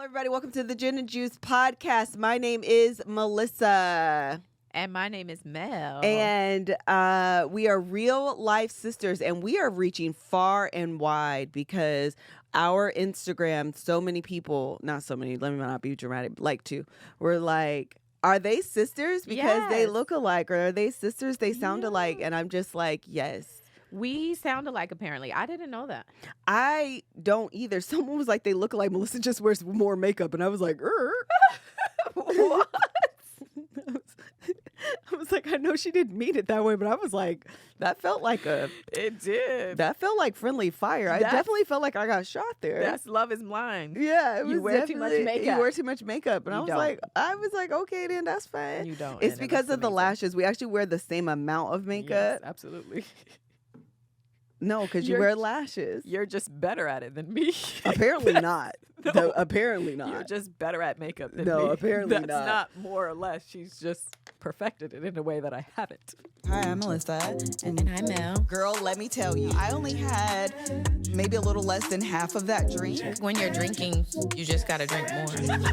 Hello, everybody. Welcome to the Gin and Juice podcast. My name is Melissa. And my name is Mel. And we are real life sisters, and we are reaching far and wide because our Instagram, so many people, not so many, let me not be dramatic, like to, we're like, are they sisters because they look alike, or are they sisters they sound alike? And I'm just like, yes. We sound alike, apparently. I didn't know that. I don't either. Someone was like, they look alike. Melissa just wears more makeup. And I was like, What? I was like, I know she didn't mean it that way, but I was like, that felt like It did. that felt like friendly fire. I definitely felt like I got shot there. That's Love is Blind. Yeah, it was You wear too much makeup. You wear too much makeup. And You I was like, okay, then that's fine. You don't. It's because of the lashes. We actually wear the same amount of makeup. Yes, absolutely. No, because you wear lashes. You're just better at it than me. Apparently not. No. Apparently not. You're just better at makeup than me. No, apparently That's not. not more or less. She's just perfected it in a way that I haven't. Hi, I'm Melissa. And I'm Mel. Girl, let me tell you, I only had maybe a little less than half of that drink. When you're drinking, you just gotta drink more.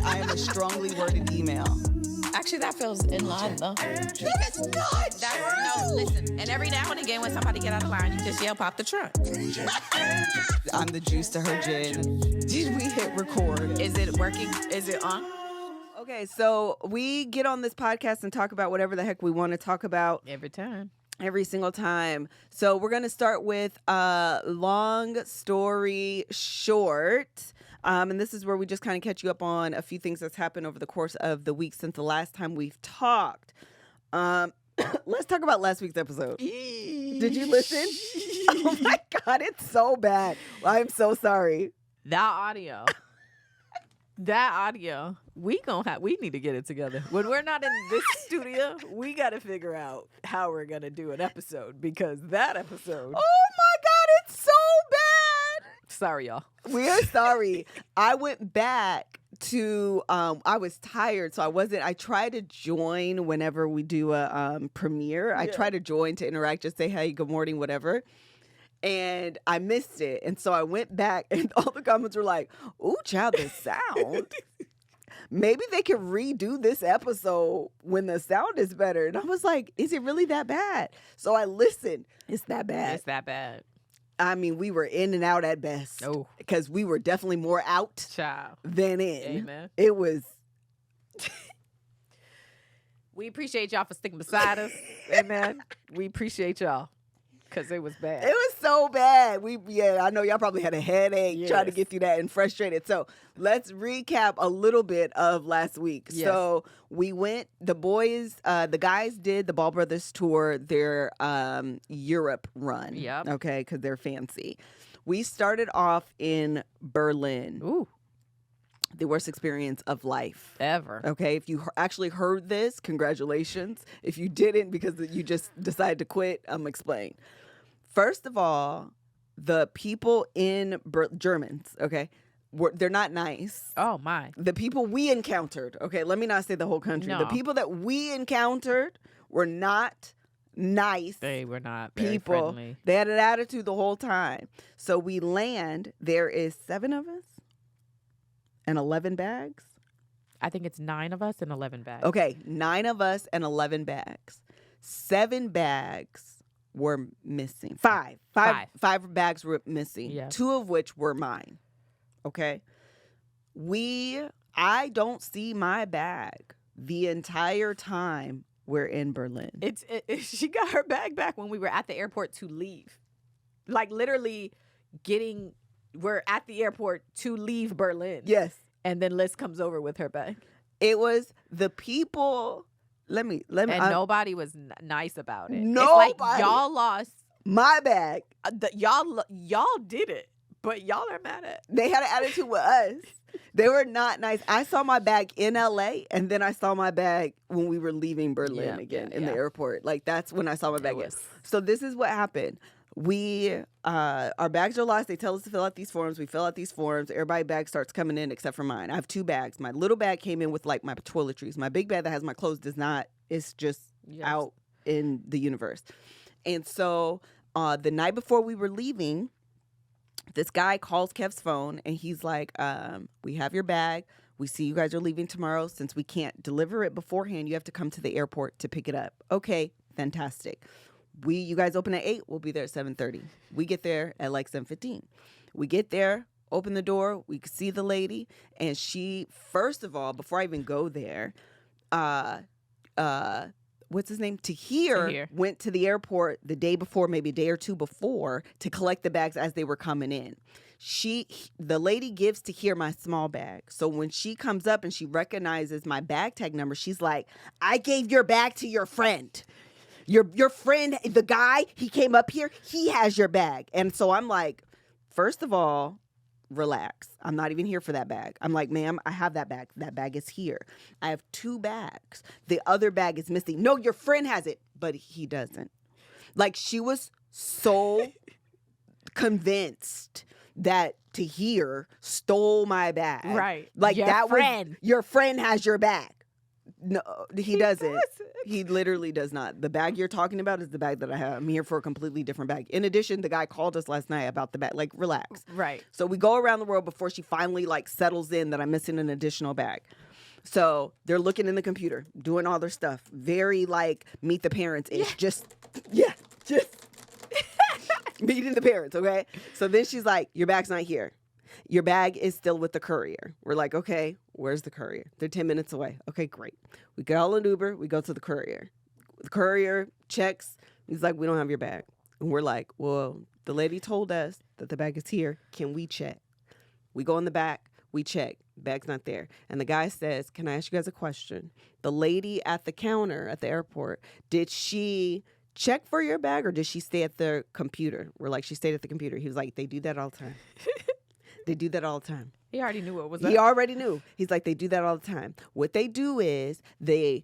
I am a strongly worded email. Actually, that feels in line, though. That is not No, listen. And every now and again, when somebody get out of line, you just yell, pop the trunk. I'm the juice to her gin. Did we hit record? Is it working? Is it on? Okay, so we get on this podcast and talk about whatever the heck we want to talk about Every time. every single time. So we're going to start with long story short. And this is where we just kind of catch you up on a few things that's happened over the course of the week since the last time we've talked. Let's talk about last week's episode. Did you listen? Oh my God, it's so bad. I'm so sorry. That audio. We need to get it together. When we're not in this studio, we got to figure out how we're going to do an episode, because that episode. Oh my God, it's so bad. Sorry, y'all. We are sorry. I went back to, I was tired, so I tried to join whenever we do a premiere. I try to join to interact, just say, hey, good morning, whatever. And I missed it. And so I went back and all the comments were like, ooh, child, the sound. Maybe they can redo this episode when the sound is better. And I was like, is it really that bad? So I listened. It's that bad. It's that bad. I mean, we were in and out at best. Oh. Because we were definitely more out Child. than in. Amen. It was. We appreciate y'all for sticking beside us. Amen. We appreciate y'all, because it was bad. It was so bad. I know y'all probably had a headache trying to get through that and frustrated. So let's recap a little bit of last week. Yes. So we went, the guys did the Ball Brothers tour, their Europe run. Yep. Okay, because they're fancy. We started off in Berlin. Ooh. The worst experience of life. Ever. Okay, if you actually heard this, congratulations. If you didn't because you just decided to quit, I'm explain. First of all, the people in Germans, okay, they're not nice. Oh, my. The people we encountered, okay, let me not say the whole country. No. The people that we encountered were not nice. They were not very people. friendly. They had an attitude the whole time. So we land, there is 7 of us and 11 bags. I think it's 9 of us and 11 bags. Okay, 9 of us and 11 bags. 7 bags were missing. Five bags were missing. Yeah. 2 of which were mine. Okay. I don't see my bag the entire time we're in Berlin. She got her bag back when we were at the airport to leave. Like, literally we're at the airport to leave Berlin. Yes. And then Liz comes over with her bag. It was the people. Let me. And nobody was nice about it. Nobody. It's like y'all lost my bag. Y'all did it, but y'all are mad at. They had an attitude with us. They were not nice. I saw my bag in LA, and then I saw my bag when we were leaving Berlin in the airport. Like, that's when I saw my bag. So this is what happened. Our bags are lost. They tell us to fill out these forms. We fill out these forms. Everybody's bag starts coming in except for mine. I have 2 bags. My little bag came in with like my toiletries. My big bag that has my clothes does not. It's just out in the universe. And so the night before we were leaving, This guy calls Kev's phone and he's like, we have your bag. We see you guys are leaving tomorrow. Since we can't deliver it beforehand, you have to come to the airport to pick it up. Okay, fantastic. You guys open at 8. We'll be there at 7:30. We get there at like 7:15. We get there, open the door. We see the lady. And she, first of all, before I even go there, what's his name? Tahir went to the airport the day before, maybe a day or two before, to collect the bags as they were coming in. The lady gives Tahir my small bag. So when she comes up and she recognizes my bag tag number, she's like, I gave your bag to your friend. Your friend, the guy, he came up here, he has your bag. And so I'm like, first of all, relax. I'm not even here for that bag. I'm like, ma'am, I have that bag. That bag is here. I have 2 bags. The other bag is missing. No, your friend has it, but he doesn't. Like, she was so convinced that Tahir stole my bag. Right. Like, was your friend has your bag. No, he doesn't. He literally does not. The bag you're talking about is the bag that I have. I'm here for a completely different bag. In addition, the guy called us last night about the bag. Like, relax. Right. So we go around the world before she finally like settles in that I'm missing an additional bag. So they're looking in the computer, doing all their stuff. Very like Meet the Parents-ish. Just meeting the parents, okay? So then she's like, your bag's not here. Your bag is still with the courier. We're like, okay, where's the courier? They're 10 minutes away. Okay, great. We get all an Uber. We go to the courier. The courier checks. He's like, we don't have your bag. And we're like, well, the lady told us that the bag is here. Can we check? We go in the back. We check. Bag's not there. And the guy says, can I ask you guys a question? The lady at the counter at the airport, did she check for your bag or did she stay at the computer? We're like, she stayed at the computer. He was like, they do that all the time. They do that all the time. He already knew what was He up. already knew. He's like, they do that all the time. What they do is they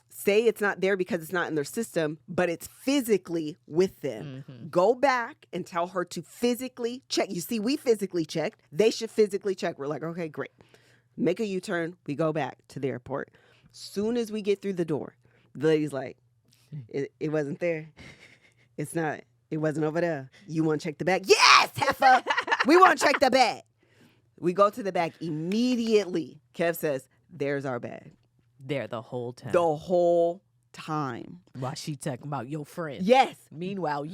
say it's not there because it's not in their system, but it's physically with them. Mm-hmm. Go back and tell her to physically check. You see, we physically checked. They should physically check. We're like, okay, great. Make a U-turn. We go back to the airport. Soon as we get through the door, the lady's like, it wasn't there. It's not. It wasn't over there. You want to check the bag? Yes, heifer. We want to check the bag. We go to the bag immediately. Kev says, there's our bag. There the whole time. The whole time. While she talking about your friend. Yes. Meanwhile,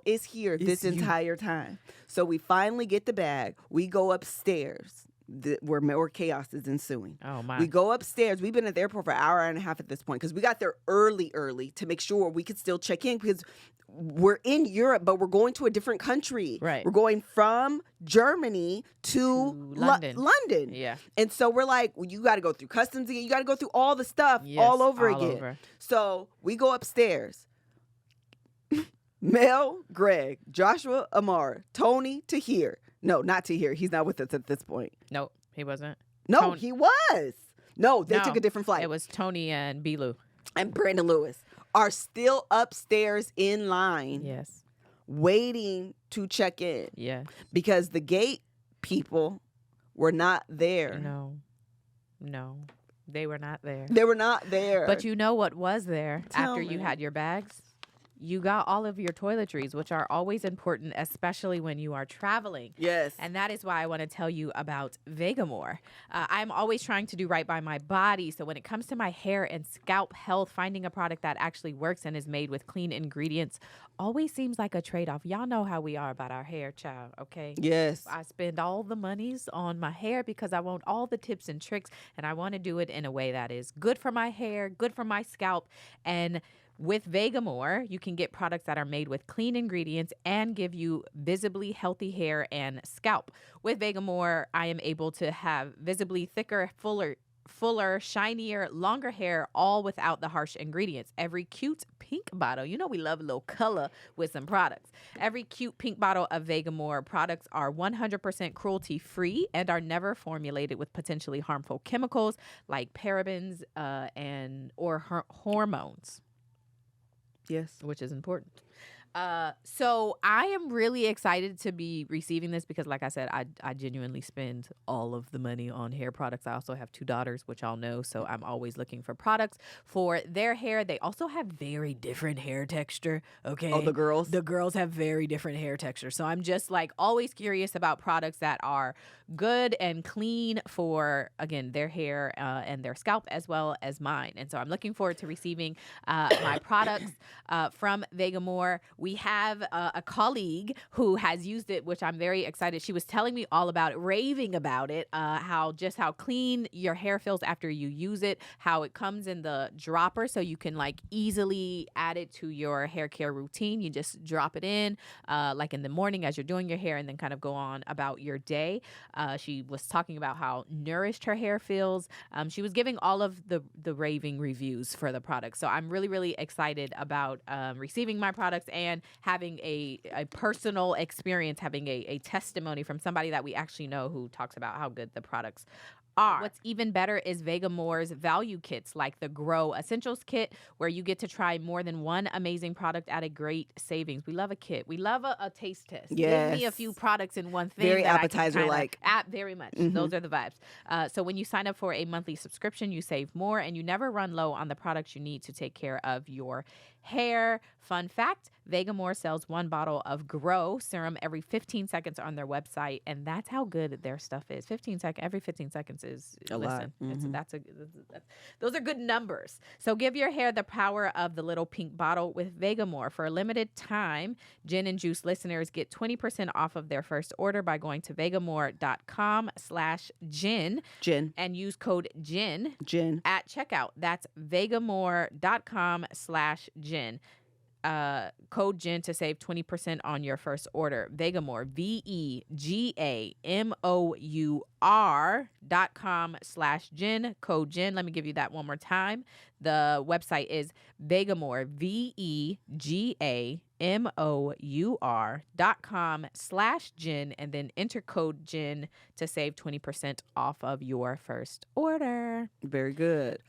it's here this entire time. So we finally get the bag. We go upstairs. Where more chaos is ensuing. Oh, my. We go upstairs. We've been at the airport for an hour and a half at this point because we got there early to make sure we could still check in because we're in Europe, but we're going to a different country. Right. We're going from Germany to London. London. Yeah. And so we're like, well, you got to go through customs again. You got to go through all the stuff all over again. So we go upstairs. Mel, Greg, Joshua, Amar, Tony, Tahir. No, not Tahir. He's not with us at this point. Nope, he wasn't. No, he was. No, they took a different flight. It was Tony and Belu. And Brandon Lewis are still upstairs in line. Yes. Waiting to check in. Yeah. Because the gate people were not there. No. They were not there. They were not there. But you know what was there after me. you had your bags? You got all of your toiletries, which are always important, especially when you are traveling. Yes. And that is why I want to tell you about Vegamour. I'm always trying to do right by my body. So when it comes to my hair and scalp health, finding a product that actually works and is made with clean ingredients always seems like a trade-off. Y'all know how we are about our hair, child, okay? Yes. I spend all the monies on my hair because I want all the tips and tricks, and I want to do it in a way that is good for my hair, good for my scalp, and with Vegamour, you can get products that are made with clean ingredients and give you visibly healthy hair and scalp. With Vegamour, I am able to have visibly thicker, fuller, shinier, longer hair, all without the harsh ingredients. Every cute pink bottle, you know we love a little color with some products. Every cute pink bottle of Vegamour products are 100% cruelty-free and are never formulated with potentially harmful chemicals like parabens or hormones. Yes. Which is important. So I am really excited to be receiving this because, like I said, I genuinely spend all of the money on hair products. I also have 2 daughters, which y'all know, so I'm always looking for products for their hair. They also have very different hair texture. Okay. Oh, the girls? The girls have very different hair texture. So I'm just like always curious about products that are good and clean for, again, their hair and their scalp as well as mine. And so I'm looking forward to receiving my products from Vegamour. We have a colleague who has used it, which I'm very excited. She was telling me all about it, raving about it, how clean your hair feels after you use it, how it comes in the dropper so you can like easily add it to your hair care routine. You just drop it in like in the morning as you're doing your hair and then kind of go on about your day. She was talking about how nourished her hair feels. She was giving all of the raving reviews for the product. So I'm really, really excited about receiving my products and having a personal experience, having a testimony from somebody that we actually know who talks about how good the products are. What's even better is Vegamour's value kits, like the Grow Essentials Kit, where you get to try more than one amazing product at a great savings. We love a kit. We love a taste test. Yes. Give me a few products in one thing. Very that appetizer-like. Very much. Those are the vibes. So when you sign up for a monthly subscription, you save more and you never run low on the products you need to take care of your hair. Fun fact, Vegamour sells 1 bottle of Grow serum every 15 seconds on their website, and that's how good their stuff is. Every 15 seconds is a lot. Those are good numbers. So give your hair the power of the little pink bottle with Vegamour. For a limited time, Gin and Juice listeners get 20% off of their first order by going to vegamour.com/gin and use code GIN at checkout. That's vegamour.com/gin. Code GIN to save 20% on your first order. Vegamour, vegamour.com/gin, code GIN. Let me give you that one more time. The website is Vegamour, vegamour.com/gin, and then enter code GIN to save 20% off of your first order. Very good.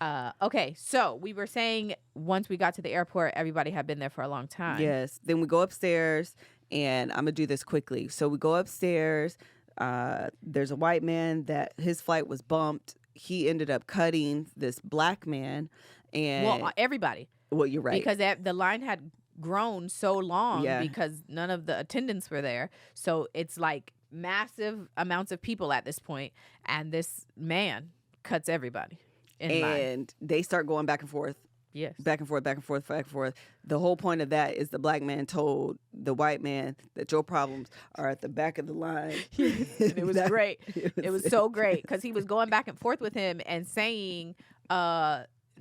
Okay, so we were saying once we got to the airport, everybody had been there for a long time. Yes. Then we go upstairs, and I'm going to do this quickly. So we go upstairs. There's a white man that his flight was bumped. He ended up cutting this black man. And well, everybody. Well, you're right. Because the line had grown so long because none of the attendants were there. So it's like massive amounts of people at this point, and this man cuts everybody in line. And they start going back and forth. Yes. Back and forth, back and forth, back and forth. The whole point of that is the black man told the white man that your problems are at the back of the line. And it was great. It was so great because he was going back and forth with him and saying,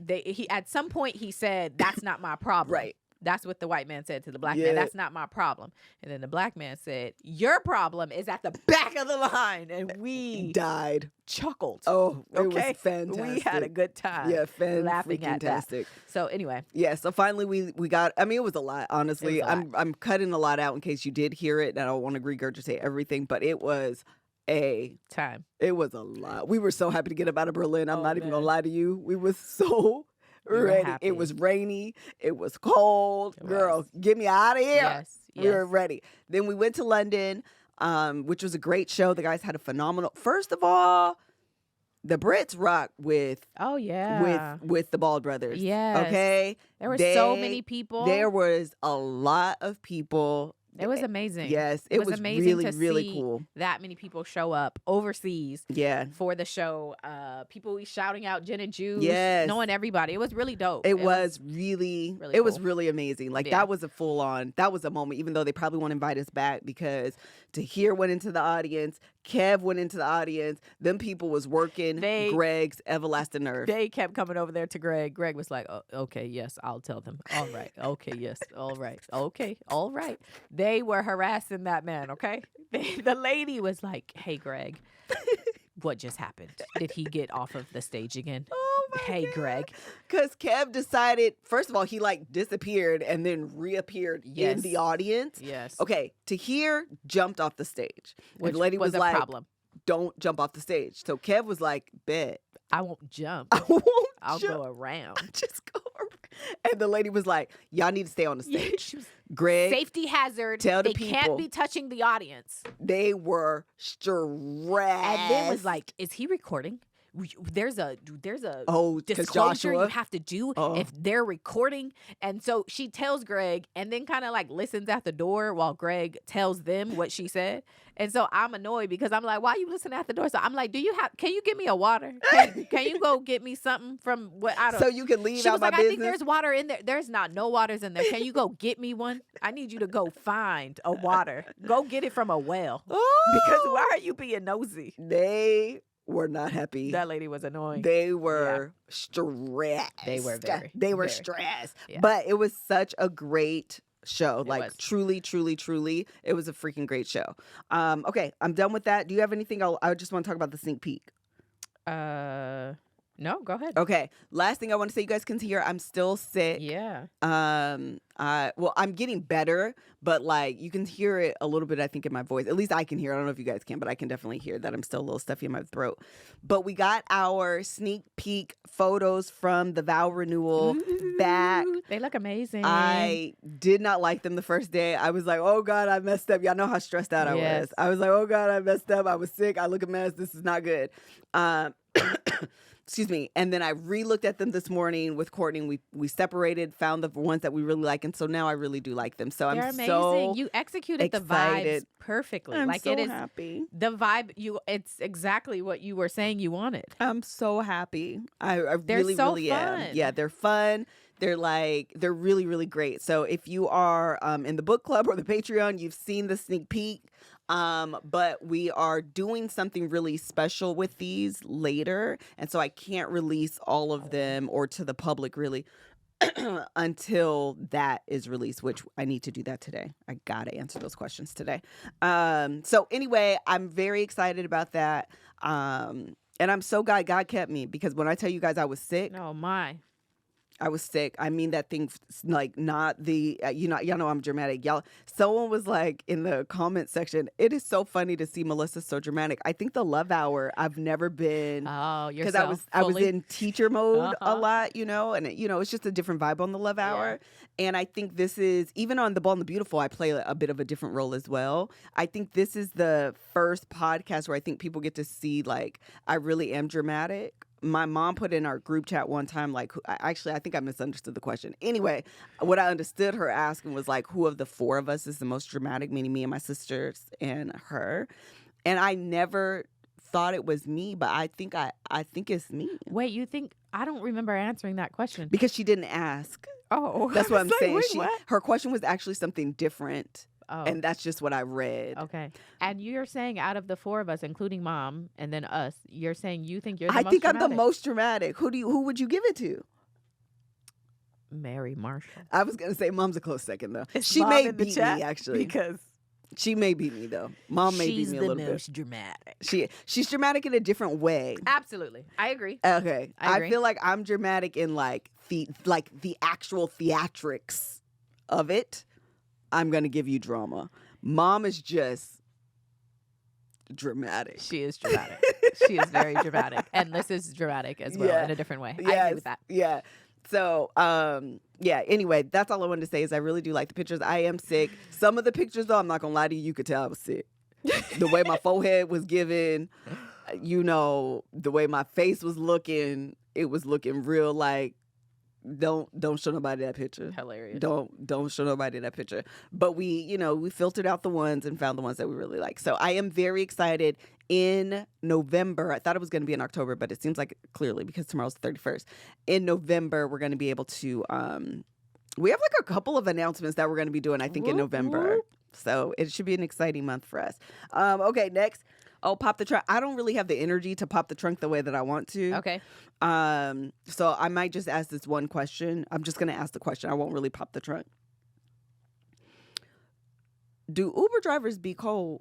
he at some point he said, "That's not my problem." Right. That's what the white man said to the black man. That's not my problem. And then the black man said, "Your problem is at the back of the line." And we died. Chuckled. Oh, it was okay? fantastic. We had a good time. Yeah, laughing at fantastic. that. So anyway. Yeah, so finally we got, I mean, it was a lot, honestly. It was a lot. I'm cutting a lot out in case you did hear it, and I don't want to regurgitate everything, but it was a time. It was a lot. We were so happy to get up out of Berlin. I'm not even going to lie to you. We were so ready. Happy. It was rainy. It was cold. Girl, get me out of here. Yes. We were ready. Then we went to London, which was a great show. The guys had a phenomenal. First of all, the Brits rock with with the Bald Brothers. Yes. Okay. There were so many people. There was a lot of people. It was amazing. Yes, it was amazing really, to really see cool. that many people show up overseas. Yeah. For the show, people shouting out Gin and Juice. Yes. Knowing everybody. It was really dope. It was really cool. was really amazing. Like that was a full on. That was a moment. Even though they probably won't invite us back because Tahir went into the audience, Kev went into the audience. Them people was working Greg's everlasting nerve. They kept coming over there to Greg. Greg was like, "Oh, okay, yes, I'll tell them. All right, okay, yes, all right, okay, all right." They were harassing that man. Okay, the lady was like, "Hey, Greg, what just happened? Did he get off of the stage again?" Oh my Hey, God. Greg. Because Kev decided, first of all, he like disappeared and then reappeared in the audience. Yes. Okay, Tahir jumped off the stage. Which and the lady was a like, problem. "Don't jump off the stage." So Kev was like, "Bet. I won't jump. I won't I'll jump. go around." Just go around. And the lady was like, y'all need to stay on the stage. Greg, Safety hazard. tell the they people. can't be touching the audience. They were stressed. And then was like, is he recording? There's a disclosure Joshua, you have to do if they're recording. And so she tells Greg and then kind of like listens at the door while Greg tells them what she said. And so I'm annoyed because I'm like, why you listening at the door? So I'm like, can you give me a water? Can you go get me something from what I don't so you can leave She out was my like, business? I think there's water in there. There's no waters in there. Can you go get me one? I need you to go find a water. Go get it from a well. Because why are you being nosy? They were not happy. That lady was annoying. They were stressed. They were very stressed. Yeah. But it was such a great show. It Like was. truly, truly, truly, it was a freaking great show. Okay, I'm done with that. Do you have anything? I just want to talk about the sneak peek. No, go ahead. Okay, last thing I want to say, you guys can hear, I'm still sick. Yeah. Well, I'm getting better, but like you can hear it a little bit, I think, in my voice. At least I can hear it. I don't know if you guys can, but I can definitely hear that I'm still a little stuffy in my throat. But we got our sneak peek photos from the vow renewal back. They look amazing. I did not like them the first day. I was like, oh God, I messed up. Y'all know how stressed out I Yes. was. I was like, oh God, I messed up. I was sick. I look a mess. This is not good. Excuse me. And then I re-looked at them this morning with Courtney. We separated, found the ones that we really like, and so now I really do like them. So They're I'm amazing. so You executed the excited. vibes perfectly. I'm like so it is happy. the vibe. It's exactly what you were saying you wanted. I'm so happy. I They're really, so really fun. am. Yeah, they're fun. They're really, really great. So if you are in the book club or the Patreon, you've seen the sneak peek. But we are doing something really special with these later. And so I can't release all of them or to the public really until that is released, which I need to do that today. I got to answer those questions today. So anyway, I'm very excited about that. And I'm so glad God kept me, because when I tell you guys I was sick, Oh my. I was sick. I mean that thing, like not the, y'all know I'm dramatic. Someone was like in the comment section, it is so funny to see Melissa so dramatic. I think the Love Hour, I've never been, Oh, because yourself. I was fully. in teacher mode a Uh-huh. lot, and it's just a different vibe on the Love Hour. And I think this is, even on The Bold and the Beautiful, I play a bit of a different role as well. I think this is the first podcast where I think people get to see, like, I really am dramatic. My mom put in our group chat one time, like, actually, I think I misunderstood the question. Anyway, what I understood her asking was, like, who of the four of us is the most dramatic, meaning me and my sisters and her. And I never thought it was me, but I think it's me. Wait, you think I don't remember answering that question? Because she didn't ask. Oh, That's what I'm saying. Wait, what? Her question was actually something different. Oh. And that's just what I read. Okay. And you're saying out of the four of us, including mom and then us, you're saying you think you're the I most think I'm dramatic? the most dramatic. Who would you give it to? Mary Marshall. I was gonna say mom's a close second though. Is She Mom may in the beat chat? me actually. Because She may beat me though. Mom may beat she's me a the little bit. most dramatic. She's dramatic in a different way. Absolutely. I agree. Okay. I agree. feel like I'm dramatic in like the actual theatrics of it. I'm gonna give you drama. Mom is just dramatic. She is dramatic. She is very dramatic. And this is dramatic as well in a different way. I agree with that. Yeah. So, anyway, that's all I wanted to say is I really do like the pictures. I am sick. Some of the pictures, though, I'm not going to lie to you, you could tell I was sick. The way my forehead was given, the way my face was looking, it was looking real like, don't show nobody that picture. Hilarious. Don't show nobody that picture. But we filtered out the ones and found the ones that we really like. So I am very excited. In November, I thought it was going to be in October, but it seems like clearly because tomorrow's the 31st. In November, we're going to be able to, we have like a couple of announcements that we're going to be doing, I think, in Whoop, November. whoop. So it should be an exciting month for us. Okay, next. Oh, pop the trunk. I don't really have the energy to pop the trunk the way that I want to. Okay. So I might just ask this one question. I'm just going to ask the question. I won't really pop the trunk. Do Uber drivers be cold?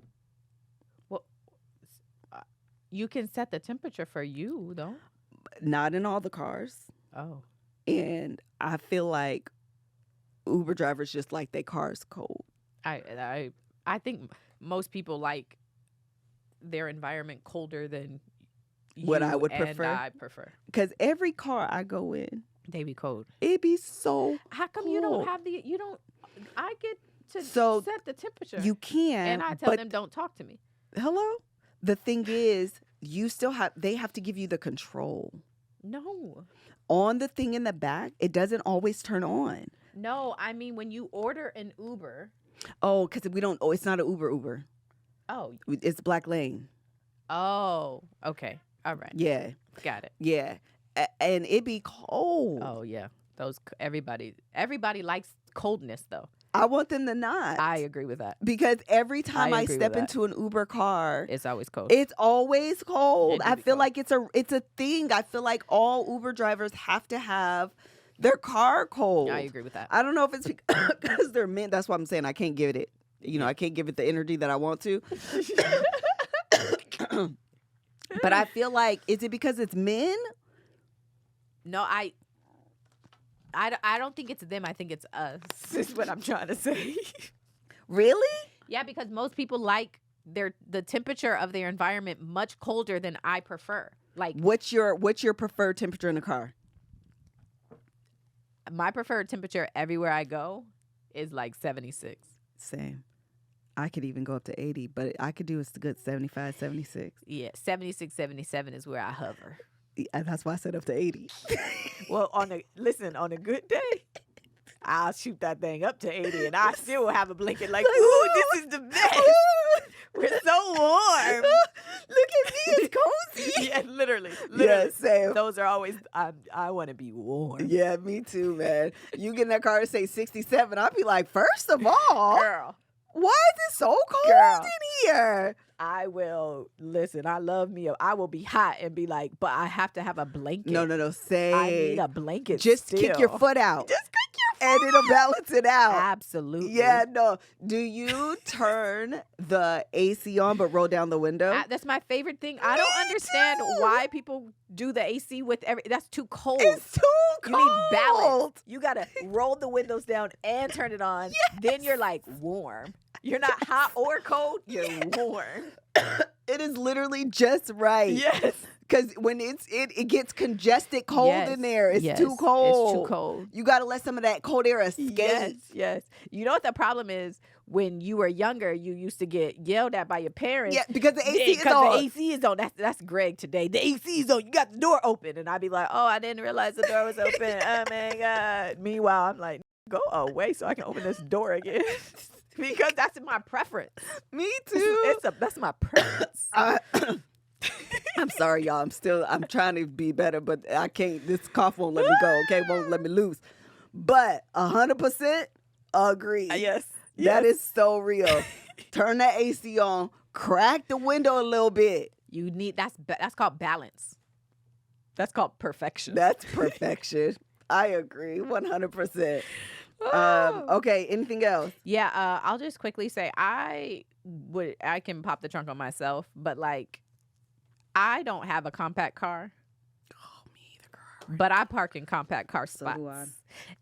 You can set the temperature for you, though. Not in all the cars. Oh. And I feel like Uber drivers just like their cars cold. I think most people like their environment colder than What you I would and prefer. I prefer. Because every car I go in They be cold. It be so How come cold. you don't have I get to So set the temperature. You can. and I tell but them don't talk to me. hello? The thing is, they have to give you the control. No. On the thing in the back, it doesn't always turn on. No, I mean when you order an Uber. Oh, because it's not an Uber. Oh. It's Black Lane. Oh. Okay. All right. Yeah. Got it. Yeah. And it be cold. Oh yeah. Everybody likes coldness though. I want them to not. I agree with that. Because every time I agree with step that. into an Uber car, It's always cold. it's always cold. It do I be feel cold. like it's a thing. I feel like all Uber drivers have to have their car cold. I agree with that. I don't know if it's because they're men. That's why I'm saying I can't give it. I can't give it the energy that I want to. But I feel like, is it because it's men? No, I don't think it's them. I think it's us. Is what I'm trying to say. Really? Yeah, because most people like the temperature of their environment much colder than I prefer. Like What's your preferred temperature in the car? my preferred temperature everywhere I go is like 76. Same. I could even go up to 80, but I could do a good 75, 76. Yeah, 76, 77 is where I hover. Yeah, that's why I said up to 80. Well, on a good day, I'll shoot that thing up to 80 and I still will have a blanket like, ooh, this is the best. We're so warm. Look at me, it's cozy. Yeah, literally. Yeah, same. Those are always, I want to be warm. Yeah, me too, man. You get in that car and say 67, I'll be like, first of all, Girl, why is it so cold Girl. in here? I will, listen, I love me. I will be hot and be like, but I have to have a blanket. No, say. I need a blanket Just still. kick your foot out. Just kick your And it'll balance it out. Absolutely. Yeah, no. Do you turn the AC on but roll down the window? That's my favorite thing. I don't understand why people do the AC with that's too cold. It's too cold. You need balance. You got to roll the windows down and turn it on. Then you're like warm. You're not hot or cold. You're warm. It is literally just right. Yes. Because when it gets congested cold Yes. in there. It's Yes. too cold. It's too cold. You got to let some of that cold air escape. Yes. You know what the problem is? When you were younger, you used to get yelled at by your parents. Yeah, because the AC is Because on. the AC is on. That's Greg today. The AC is on. You got the door open. And I'd be like, oh, I didn't realize the door was open. Oh, my God. Meanwhile, I'm like, go away so I can open this door again. Because that's my preference. Me too. That's my preference. I'm sorry, y'all. I'm trying to be better, but I can't. This cough won't let me go, okay? Won't let me loose. But 100% agree. Yes. That is so real. Turn that AC on. Crack the window a little bit. You need, that's called balance. That's called perfection. That's perfection. I agree 100%. Okay, anything else? Yeah, I'll just quickly say I can pop the trunk on myself, but like I don't have a compact car. Oh, me either, girl. But I park in compact car So spots. do I.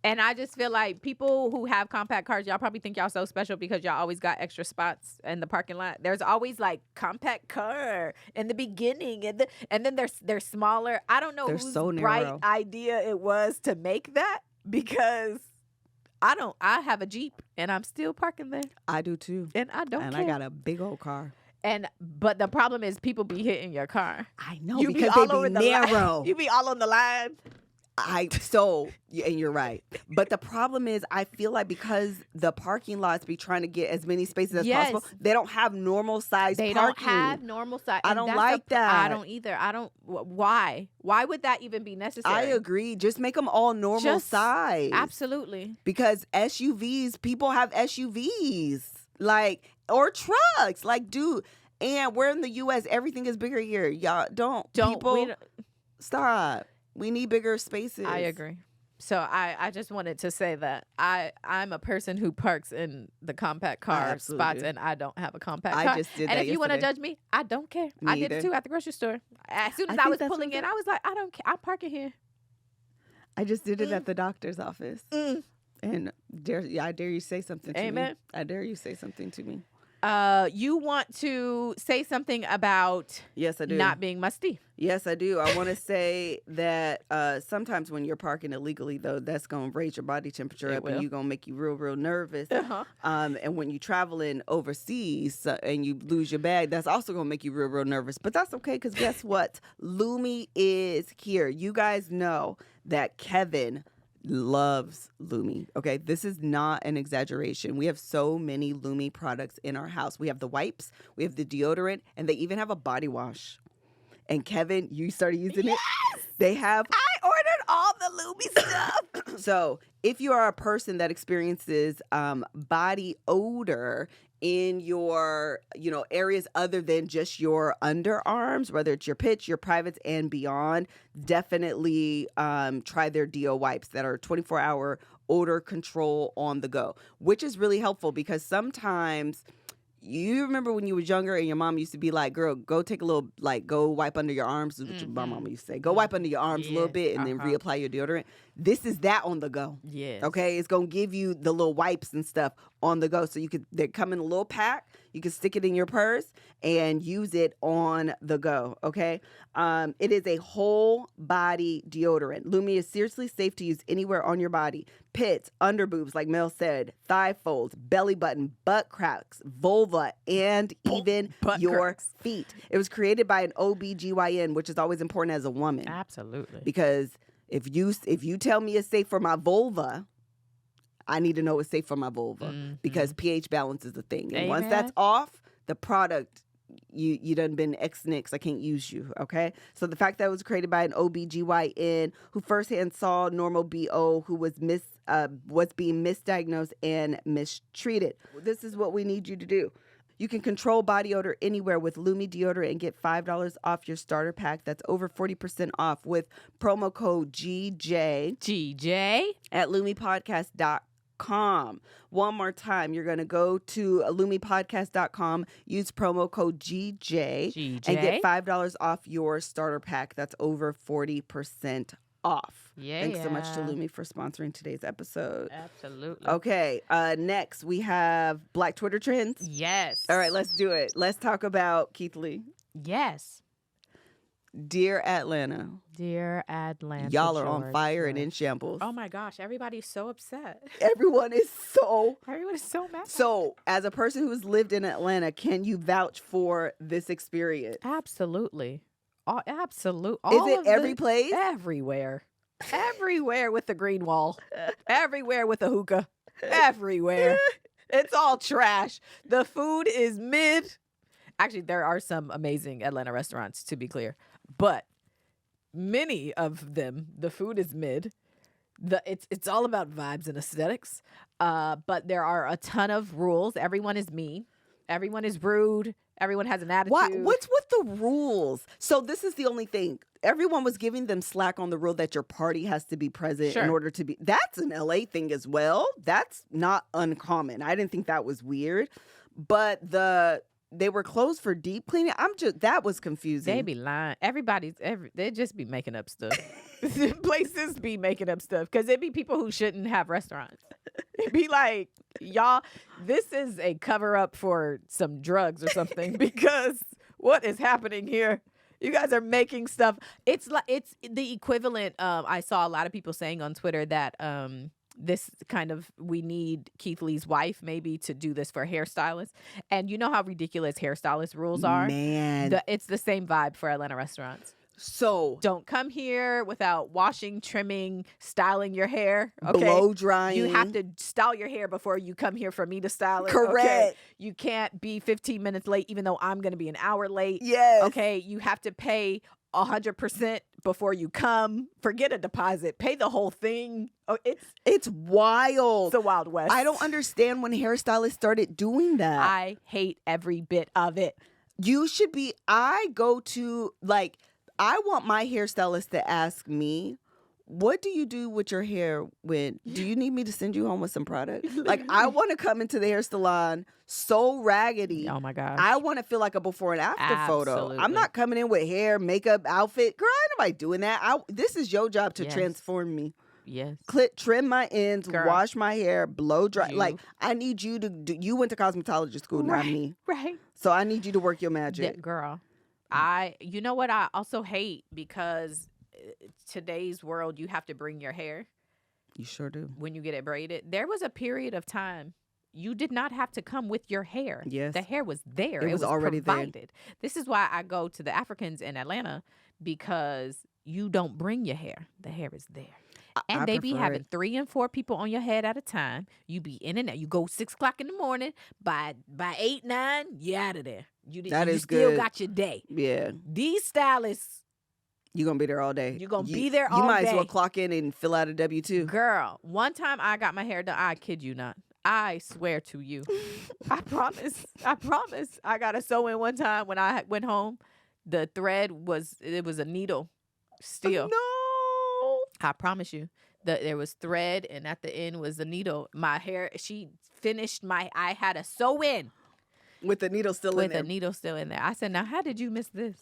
And I just feel like people who have compact cars, y'all probably think y'all so special because y'all always got extra spots in the parking lot. There's always like compact car in the beginning, and then they're smaller. I don't know They're whose so bright narrow. idea it was to make that because I have a Jeep and I'm still parking there I do too. and I don't And care. I got a big old car. But the problem is people be hitting your car. I know, You because all they over be the narrow. line. You be all on the line. And you're right. But the problem is, I feel like because the parking lots be trying to get as many spaces as Yes. possible, they don't have normal size They parking. don't have normal size. I and don't that's like that. I don't either. I don't. Why? Why would that even be necessary? I agree. Just make them all normal Just- size. Absolutely. Because SUVs, people have SUVs, or trucks. Like, dude, and we're in the U.S. Everything is bigger here. Y'all Don't people we don't- stop. We need bigger spaces. I agree. So I just wanted to say that I'm a person who parks in the compact car absolutely spots, do. and I don't have a compact I car. just did and that if you want to yesterday. judge me, I don't care. Me I did it either. too at the grocery store. As soon as I I think was that's pulling what in, I was like, I don't care. I'm parking here. I just did it at the doctor's office. And I dare you say something to Amen. me. I dare you say something to me. You want to say something about Yes, I do. not being musty. Yes, I do. I want to say that sometimes when you're parking illegally, though, that's going to raise your body temperature It up will. and you're going to make you real, real nervous. And when you're traveling overseas and you lose your bag, that's also going to make you real, real nervous. But that's okay because guess what? Lumi is here. You guys know that Kevin loves Lumi. Okay, this is not an exaggeration. We have so many Lumi products in our house. We have the wipes, we have the deodorant, and they even have a body wash. And Kevin, you started using it. They have. I ordered all the Lumi stuff. So if you are a person that experiences body odor in your, areas other than just your underarms, whether it's your pitch, your privates, and beyond, definitely try their Deo wipes that are 24-hour odor control on the go, which is really helpful because sometimes. You remember when you was younger and your mom used to be like, girl, go take a little, go wipe under your arms. Is what my mama used to say. Go wipe under your arms a little bit and then reapply your deodorant. This is that on the go. Yes. Okay? It's going to give you the little wipes and stuff on the go. So they come in a little pack. You can stick it in your purse and use it on the go. Okay? It is a whole body deodorant. Lumi is seriously safe to use anywhere on your body. Pits, under boobs, like Mel said, thigh folds, belly button, butt cracks, vulva, and even your feet. It was created by an OBGYN, which is always important as a woman. Absolutely. Because if you tell me it's safe for my vulva, I need to know it's safe for my vulva because pH balance is a thing. And once that's off, the product, you done been ex-nix. I can't use you, okay? So the fact that it was created by an OBGYN who firsthand saw normal BO who was being misdiagnosed and mistreated. This is what we need you to do. You can control body odor anywhere with Lumi deodorant and get $5 off your starter pack. That's over 40% off with promo code GJ at lumipodcast.com. One more time, you're going to go to lumipodcast.com, use promo code GJ and get $5 off your starter pack. That's over 40% off. Yeah. Thanks so much to Lumi for sponsoring today's episode. Absolutely. Okay, next we have Black Twitter trends. Yes. All right, let's do it. Let's talk about Keith Lee. Yes. Dear Atlanta. Dear Atlanta. Y'all are on fire and in shambles. Oh my gosh, everybody's so upset. Everyone is so mad. So, as a person who has lived in Atlanta, can you vouch for this experience? Absolutely. Absolute. Is it every place? Everywhere. Everywhere with the green wall. Everywhere with the hookah. Everywhere. It's all trash. The food is mid. Actually, there are some amazing Atlanta restaurants, to be clear. But many of them, the food is mid. It's all about vibes and aesthetics. But there are a ton of rules. Everyone is mean. Everyone is rude. Everyone has an attitude. What's with the rules? So this is the only thing. Everyone was giving them slack on the rule that your party has to be present in order to be. That's an LA thing as well. That's not uncommon. I didn't think that was weird. But they were closed for deep cleaning. That was confusing. They be lying. They just be making up stuff. Places be making up stuff because it be people who shouldn't have restaurants. It'd be like, y'all, this is a cover up for some drugs or something because what is happening here? You guys are making stuff. It's the equivalent. I saw a lot of people saying on Twitter that this kind of, we need Keith Lee's wife maybe to do this for hairstylists. And you know how ridiculous hairstylist rules are? Man. It's the same vibe for Atlanta restaurants. So don't come here without washing, trimming, styling your hair. Okay? Blow drying. You have to style your hair before you come here for me to style it. Correct. Okay? You can't be 15 minutes late, even though I'm going to be an hour late. Yes. Okay. You have to pay 100% before you come. Forget a deposit. Pay the whole thing. Oh, it's wild. It's the Wild West. I don't understand when hairstylists started doing that. I hate every bit of it. You should be. I want my hairstylist to ask me, what do you do with your hair do you need me to send you home with some product? Like, I want to come into the hair salon so raggedy. Oh my gosh. I want to feel like a before and after photo. I'm not coming in with hair, makeup, outfit. Girl, ain't nobody doing that. This is your job to transform me. Yes. trim my ends, Girl. wash my hair, blow dry. You. Like, I need you to do, you went to cosmetology school, not me. Right. So I need you to work your magic. Girl. You know what I also hate, because today's world, you have to bring your hair You sure do. when you get it braided. There was a period of time you did not have to come with your hair. Yes. The hair was there. It was already there. provided. This is why I go to the Africans in Atlanta, because you don't bring your hair. The hair is there. And I they be prefer having it. 3 and 4 people on your head at a time. You be in and out. You go 6 o'clock in the morning. By 8, 9, you out of there. You is still good. got your day. Yeah. These stylists, You're going to be there all day. you're going to be there all You might day. as well clock in and fill out a W-2. Girl, one time I got my hair done. I kid you not. I swear to you. I promise. I got a sew in one time when I went home. The thread was a needle still. No. I promise you. There was thread, and at the end was a needle. My hair, she finished I had a sew in. With the needle still in With there. a needle still in there. I said, now, how did you miss this?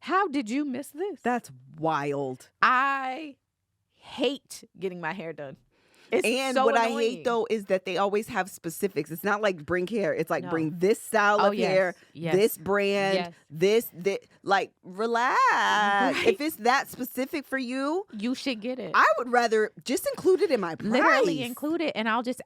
How did you miss this? That's wild. I hate getting my hair done. It's And so what I annoying. hate, though, is that they always have specifics. It's not like bring hair. It's like No. bring this style Oh, of hair, yes. this brand, this. Like, relax. Right. If it's that specific for you, You should get it. I would rather just include it in my price. Literally include it, and I'll just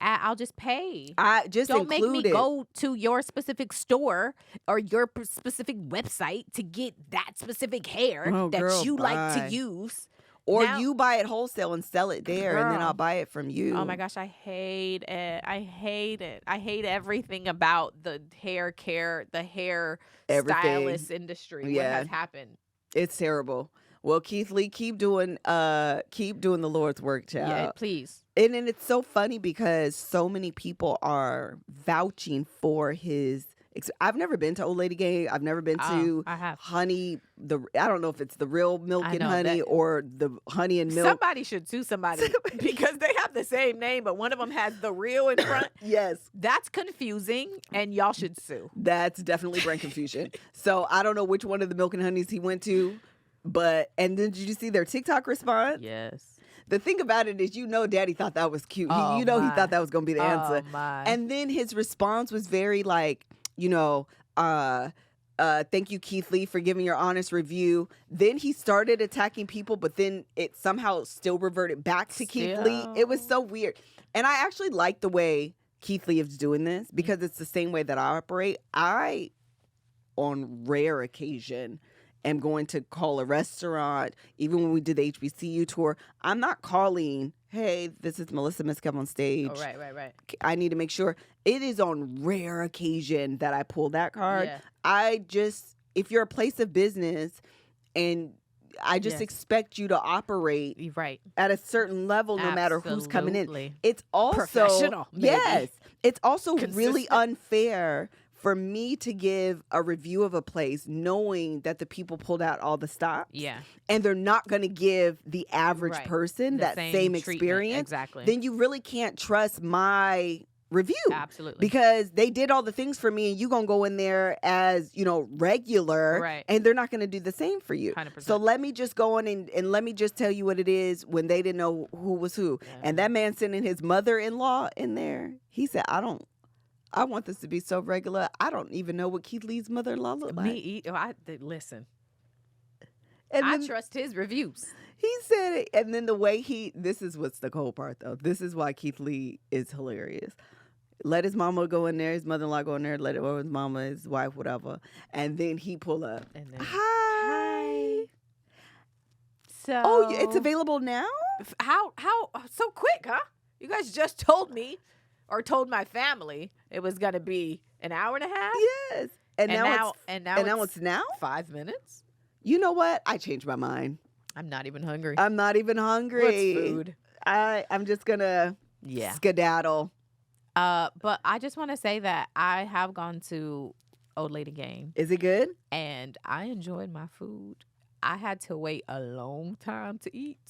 pay. I just Don't make include me it. go to your specific store or your specific website to get that specific hair Oh, that girl, you like bye. to use. Or Now- you buy it wholesale and sell it there, and then Girl. I'll buy it from you. Oh my gosh, I hate it. I hate it. I hate everything about the hair care, the hair Everything. stylist industry. What Yeah. has happened? It's terrible. Well, Keith Lee, keep doing the Lord's work, child. Yeah, please. And then it's so funny because so many people are vouching for his. I've never been to Old Lady Gang. I've never been to I have. Honey. I don't know if it's the real milk I and know, honey that- or the honey and milk. Somebody should sue somebody because they have the same name, but one of them has the real in front. Yes, That's confusing, and y'all should sue. that's definitely brand confusion. So I don't know which one of the milk and honeys he went to, and then did you see their TikTok response? Yes. The thing about it is, Daddy thought that was cute. Oh, He my. thought that was going to be the answer. Oh, my. And then his response was very like, thank you, Keith Lee, for giving your honest review. Then he started attacking people, but then it somehow still reverted back to Keith Lee. It was so weird. And I actually like the way Keith Lee is doing this because it's the same way that I operate. I, on rare occasion, am going to call a restaurant. Even when we did the HBCU tour, I'm not calling, hey, this is Melissa, MrsKevOnStage. Oh, right. I need to make sure. It is on rare occasion that I pull that card. Yeah. If you're a place of business and I just Yes. expect you to operate You're right. at a certain level no matter who's coming in. Absolutely. It's also Professional, maybe. Yes. It's also really Consistent. unfair for me to give a review of a place knowing that the people pulled out all the stops. Yeah. And they're not going to give the average Right. person The that same treatment. experience. Exactly. Then you really can't trust my review. Absolutely. Because they did all the things for me and you going to go in there as, regular. Right. And they're not going to do the same for you. 100%. So let me just go on and let me just tell you what it is when they didn't know who was who. Yeah. And that man sending his mother-in-law in there, he said, I want this to be so regular. I don't even know what Keith Lee's mother-in-law looked like. Listen. And I then trust his reviews. he said it. And then the way this is what's the cool part, though. This is why Keith Lee is hilarious. Let his mama go in there, his mother-in-law go in there, let it go his mama, his wife, whatever. And then he pull up. And then, Hi. So Oh, it's available now? How so quick, huh? You guys just told me or told my family it was gonna be an hour and a half. Yes. And now it's now? 5 minutes. You know what? I changed my mind. I'm not even hungry. I'm not even hungry. What's food? I'm just gonna Yeah. skedaddle. But I just want to say that I have gone to Old Lady Gang Is it good? and I enjoyed my food. I had to wait a long time to eat.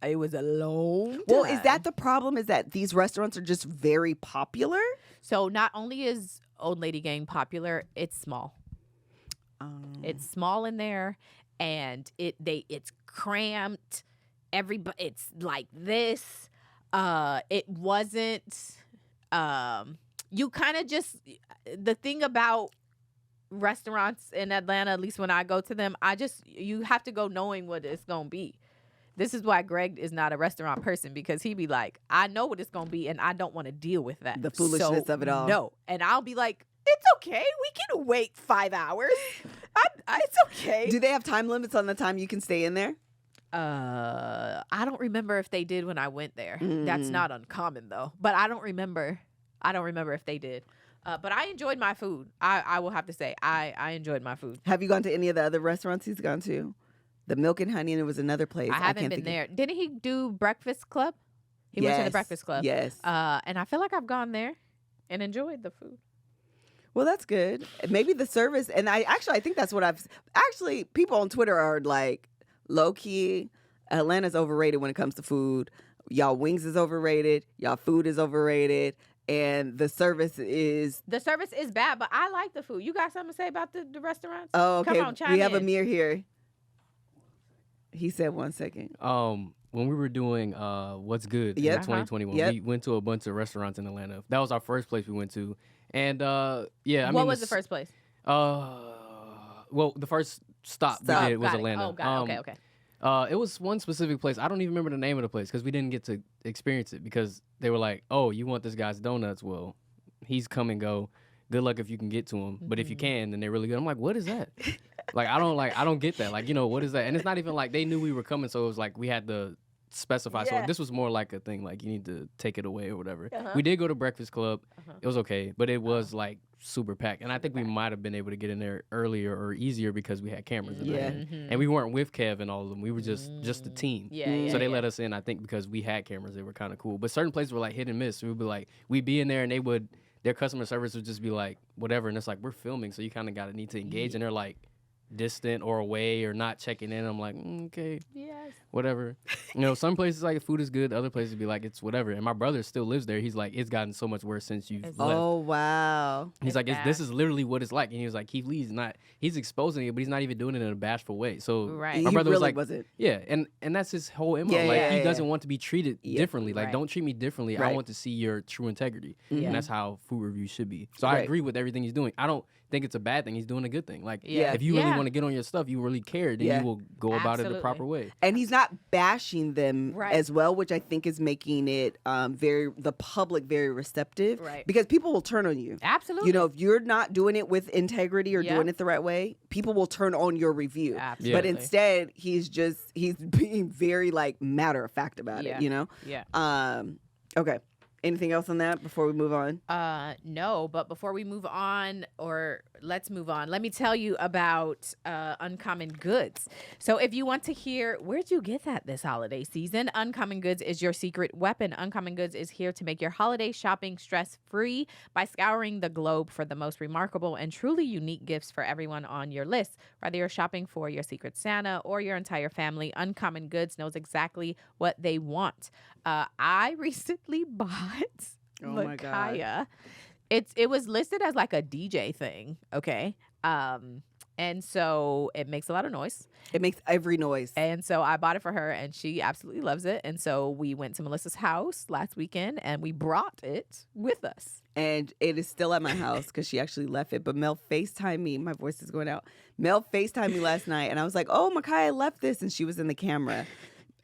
It was a long time. Well, is that the problem? Is that these restaurants are just very popular? So not only is Old Lady Gang popular, it's small. It's small in there, and it's cramped. everybody, it's like this. It wasn't. You kind of just, the thing about restaurants in Atlanta, at least when I go to them, you have to go knowing what it's gonna be. This is why Greg is not a restaurant person, because he be like, I know what it's gonna be and I don't want to deal with that. The foolishness of it all. No. And I'll be like, it's okay. We can wait 5 hours. It's okay. Do they have time limits on the time you can stay in there? I don't remember if they did when I went there. That's not uncommon though. But I don't remember if they did. But I enjoyed my food. I will have to say, I enjoyed my food. Have you gone to any of the other restaurants he's gone to? The Milk and Honey, and there was another place. I haven't been there. Didn't he do Breakfast Club? He went to the Breakfast Club. Yes. And I feel like I've gone there and enjoyed the food. Well, that's good. Maybe the service, and I think that's what people on Twitter are like, low key, Atlanta's overrated when it comes to food. Y'all wings is overrated. Y'all food is overrated. And the service is bad, but I like the food. You got something to say about the restaurants? Oh, okay. Come on, chime we have in. Amir here. He said 1 second. When we were doing What's Good in 2021, we went to a bunch of restaurants in Atlanta. That was our first place we went to. And what was the first place? Well, the first stop we did was Atlanta. Oh, got it. Okay. It was one specific place. I don't even remember the name of the place because we didn't get to experience it because they were like, oh, you want this guy's donuts? Well, he's come and go. Good luck if you can get to him. But if you can, then they're really good. I'm like, what is that? I don't get that. What is that? And it's not even like they knew we were coming, so it was like we had to specify. Yeah. So this was more like a thing, like you need to take it away or whatever. We did go to Breakfast Club. It was okay, but it was like super packed. And I think we might have been able to get in there earlier or easier because we had cameras in there. And we weren't with Kev and all of them. We were just the team. So they let us in, I think, because we had cameras. They were kind of cool. But certain places were like hit and miss. We'd be in there and their customer service would just be like, whatever. And it's like, we're filming, so you kind of need to engage. And they're like, distant or away or not checking in. I'm like, okay, yes, whatever. Some places like food is good, other places be like it's whatever. And my brother still lives there. He's like, it's gotten so much worse since you've left. Oh wow. He's like, this is literally what it's like. And he was like, Keith Lee's he's exposing it, but he's not even doing it in a bashful way. So my brother was like, wasn't. Yeah, and that's his whole MO. He doesn't want to be treated differently. Like, don't treat me differently. I want to see your true integrity, and that's how food reviews should be. So I agree with everything he's doing. I don't think it's a bad thing. He's doing a good thing. Like, if you really want to get on your stuff, you really care, then you will go about it the proper way. And he's not bashing them as well, which I think is making it the public very receptive. Right. Because people will turn on you. Absolutely. If you're not doing it with integrity or doing it the right way, people will turn on your review. Absolutely. But instead, he's being very matter of fact about it, Yeah. Okay. Anything else on that before we move on? No, but before we move on, or let's move on, let me tell you about Uncommon Goods. So if you want to hear, where'd you get that this holiday season? Uncommon Goods is your secret weapon. Uncommon Goods is here to make your holiday shopping stress-free by scouring the globe for the most remarkable and truly unique gifts for everyone on your list. Whether you're shopping for your secret Santa or your entire family, Uncommon Goods knows exactly what they want. I recently bought Micaiah. It was listed as like a DJ thing, okay? And so it makes a lot of noise. It makes every noise. And so I bought it for her, and she absolutely loves it. And so we went to Melissa's house last weekend, and we brought it with us. And it is still at my house because she actually left it. But Mel FaceTimed me. My voice is going out. Mel FaceTimed me last night, and I was like, oh, Micaiah left this. And she was in the camera.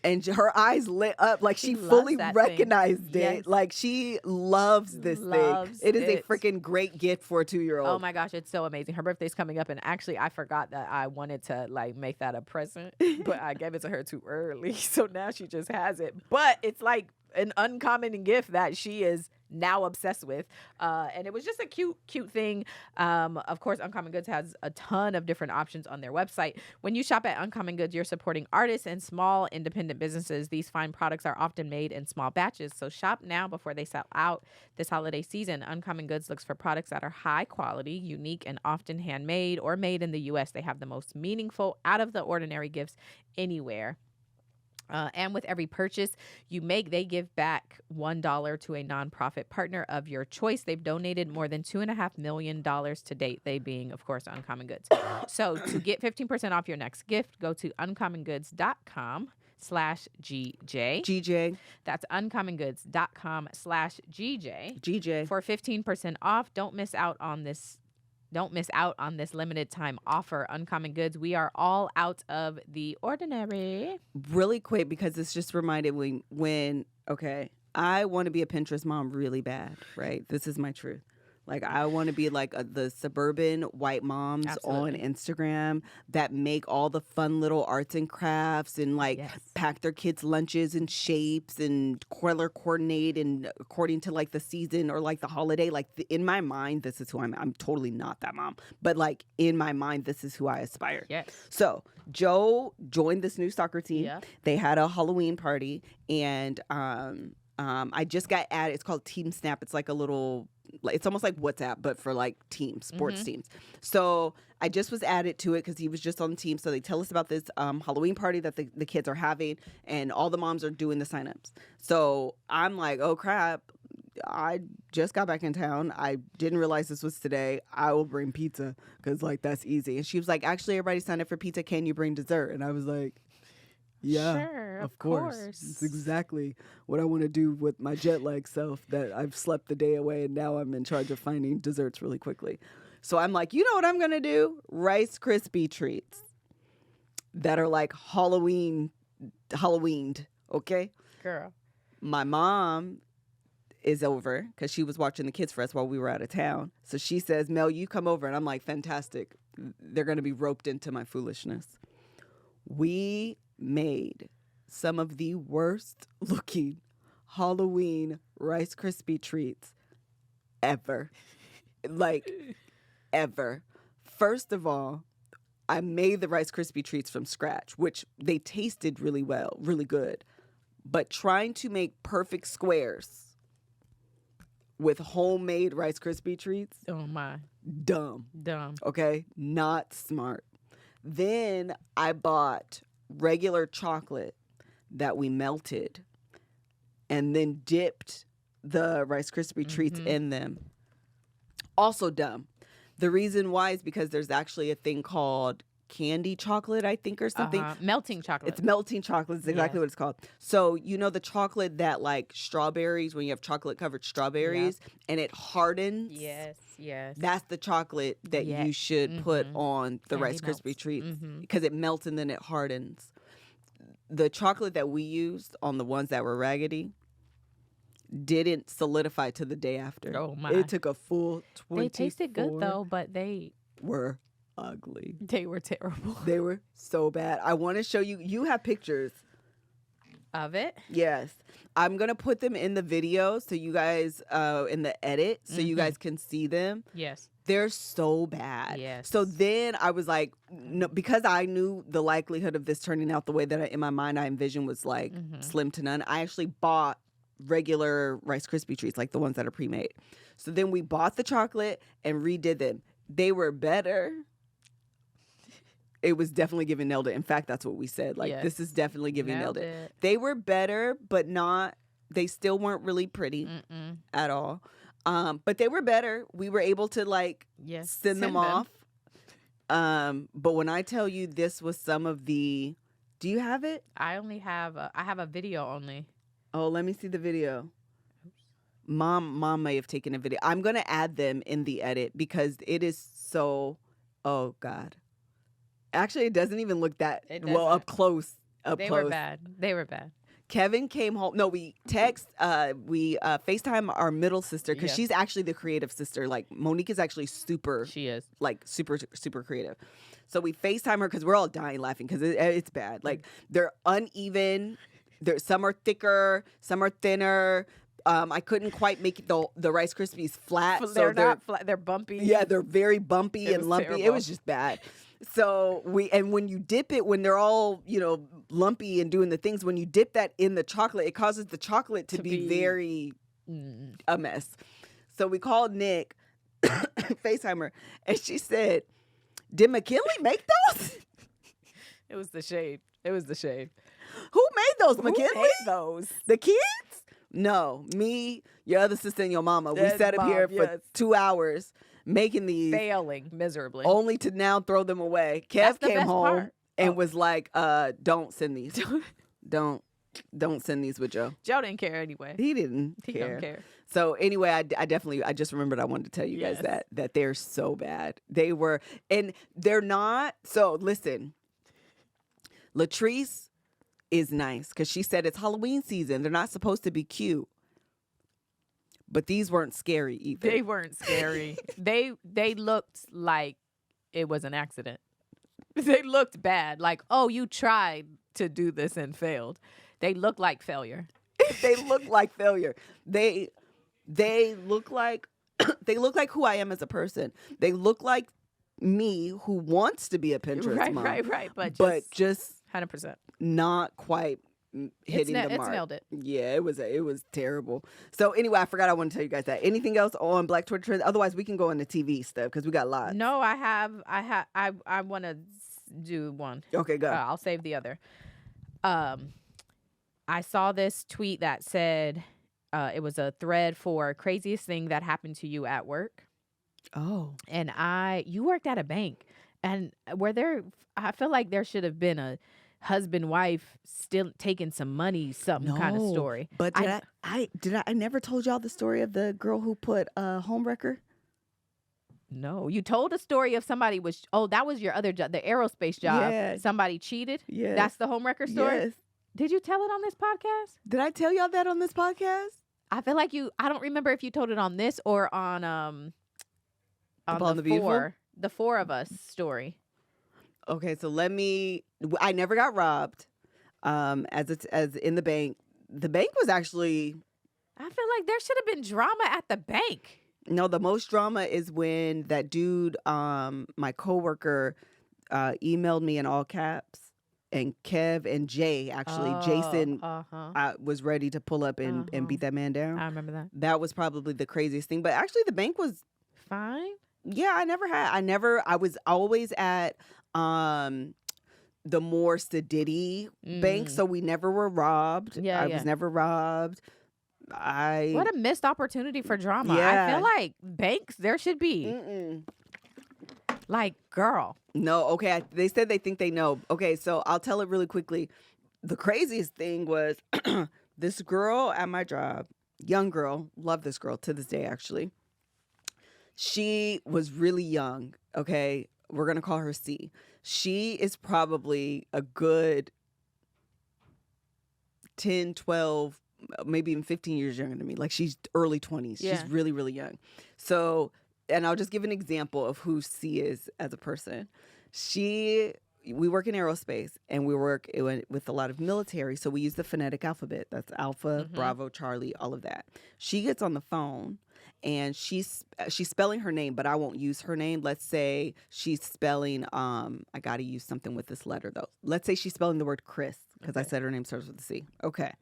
And her eyes lit up like she fully recognized it. Yes. Like she loves this thing. It is a freaking great gift for a 2-year-old. Oh my gosh, it's so amazing. Her birthday's coming up, and actually I forgot that I wanted to make that a present, but I gave it to her too early. So now she just has it. But it's like an uncommon gift that she is now obsessed with, and it was just a cute thing. Of course, Uncommon Goods has a ton of different options on their website. When you shop at Uncommon Goods, you're supporting artists and small independent businesses. These fine products are often made in small batches, so shop now before they sell out this holiday season. Uncommon Goods looks for products that are high quality, unique, and often handmade or made in the U.S. They have the most meaningful, out of the ordinary gifts anywhere. And with every purchase you make, they give back $1 to a nonprofit partner of your choice. They've donated more than $2.5 million to date, they being, of course, Uncommon Goods. So to get 15% off your next gift, go to uncommongoods.com. GJ. That's uncommongoods.com/GJ. GJ. For 15% off. Don't miss out on this limited time offer. Uncommon Goods. We are all out of the ordinary. Really quick, because this just reminded me when I want to be a Pinterest mom really bad, right? This is my truth. Like, I want to be like the suburban white moms Absolutely. on Instagram that make all the fun little arts and crafts and like pack their kids' lunches in shapes and color coordinate and according to like the season or like the holiday. Like in my mind, this is who I'm. I'm totally not that mom, but like in my mind, this is who I aspire. Yes. So Joe joined this new soccer team. Yeah. They had a Halloween party, and I just got added. It's called Team Snap. It's like a little. It's almost like WhatsApp, but for like teams, sports teams. So I just was added to it because he was just on the team. So they tell us about this Halloween party that the kids are having, and all the moms are doing the signups. So I'm like, oh crap, I just got back in town. I didn't realize this was today. I will bring pizza because like that's easy. And she was like, actually, everybody signed up for pizza. Can you bring dessert? And I was like, yeah, sure, of course. It's exactly what I want to do with my jet lag self that I've slept the day away and now I'm in charge of finding desserts really quickly. So I'm like, you know what I'm going to do? Rice Krispie treats that are like Halloweened, okay? Girl. My mom is over because she was watching the kids for us while we were out of town. So she says, Mel, you come over. And I'm like, fantastic. They're going to be roped into my foolishness. We made some of the worst looking Halloween Rice Krispie treats ever. Like, ever. First of all, I made the Rice Krispie treats from scratch, which they tasted really well, really good. But trying to make perfect squares with homemade Rice Krispie treats, Oh my. dumb. Okay? Not smart. Then I bought regular chocolate that we melted and then dipped the Rice Krispie treats in them. Also dumb. The reason why is because there's actually a thing called candy chocolate, I think, or something. Melting chocolate. It's melting chocolate. It's exactly what it's called. So, you know the chocolate that like strawberries, when you have chocolate covered strawberries and it hardens? Yes. That's the chocolate that you should put on the Rice Krispie treats because it melts and then it hardens. The chocolate that we used on the ones that were raggedy didn't solidify to the day after. Oh my. It took a full 24. They tasted good though, but they were ugly. They were terrible. They were so bad. I want to show you. You have pictures of it? Yes. I'm going to put them in the video so you guys, in the edit, so you guys can see them. Yes. They're so bad. Yes. So then I was like, no, because I knew the likelihood of this turning out the way that in my mind I envisioned was like slim to none, I actually bought regular Rice Krispie treats, like the ones that are pre-made. So then we bought the chocolate and redid them. They were better. It was definitely giving nailed it. In fact, that's what we said. Like, this is definitely giving nailed it. They were better, but not, they still weren't really pretty at all. But they were better. We were able to like send them off. But when I tell you this was some of the, do you have it? I only have, I have a video only. Oh, let me see the video. Mom may have taken a video. I'm going to add them in the edit because it is so, oh God. Actually, it doesn't even look that well up close. They were bad. Kevin came home. No, we FaceTime our middle sister because she's actually the creative sister. Like Monique is actually super. She is like super creative. So we FaceTime her because we're all dying laughing because it's bad. Like they're uneven. Some are thicker, some are thinner. I couldn't quite make the Rice Krispies flat. They're not flat. They're bumpy. Yeah, they're very bumpy and lumpy. Terrible. It was just bad. So when you dip it, when they're all, lumpy and doing the things, when you dip that in the chocolate, it causes the chocolate to be very a mess. So we called Nick, FaceTime her, and she said, did McKinley make those? It was the shade. Who made those, McKinley? Who made those? The kids? No, me, your other sister, and your mama. We sat up here for 2 hours making these. Failing miserably. Only to now throw them away. Kev came home and was like, don't send these. Don't send these with Joe. Joe didn't care anyway. He didn't He care. don't care. So anyway, I just remembered I wanted to tell you guys that they're so bad. They were, and they're not. So listen, Latrice is nice because she said it's Halloween season. They're not supposed to be cute. But these weren't scary either. They weren't scary. They looked like it was an accident. They looked bad. Like, oh, you tried to do this and failed. They look like failure. They look like failure. They look like they look like who I am as a person. They look like me who wants to be a Pinterest mom. Right. But just 100%. not quite hitting the mark. It's nailed it. Yeah, it was terrible. So anyway, I forgot I want to tell you guys that. Anything else on Black Twitter trends? Otherwise, we can go into TV stuff because we got lots. No, I want to do one. Okay, go. I'll save the other. I saw this tweet that said it was a thread for craziest thing that happened to you at work. Oh. And you worked at a bank, and I feel like there should have been a husband wife still taking some money, kind of story. But I never told y'all the story of the girl who put a homewrecker? No, you told a story of somebody that was your other job, the aerospace job. Yeah. Somebody cheated. Yeah. That's the homewrecker story. Yes. Did you tell it on this podcast? Did I tell y'all that on this podcast? I feel like I don't remember if you told it on this or on the four of us story. Okay, so I never got robbed. As in the bank. The bank was actually, I feel like there should have been drama at the bank. no, the most drama is when that dude, my coworker, emailed me in all caps, and Kev and Jay, Jason was ready to pull up and beat that man down. I remember that. That was probably the craziest thing. But actually, the bank was Fine. Yeah, I was always at the more sedity bank, so we never were robbed. I was never robbed. What a missed opportunity for drama. Yeah. I feel like banks, there should be. Like, girl. No, okay. They said they think they know. Okay, so I'll tell it really quickly. The craziest thing was this girl at my job, young girl, love this girl to this day, actually. She was really young, okay? We're going to call her C. She is probably a good 10, 12, maybe even 15 years younger than me. Like, she's early 20s. Yeah. She's really, really young. So, and I'll just give an example of who C is as a person. We work in aerospace, and we work with a lot of military, so we use the phonetic alphabet. That's Alpha, Bravo, Charlie, all of that. She gets on the phone, and she's spelling her name, but I won't use her name. Let's say she's spelling, I got to use something with this letter, though. Let's say she's spelling the word Chris, because I said her name starts with a C. Okay.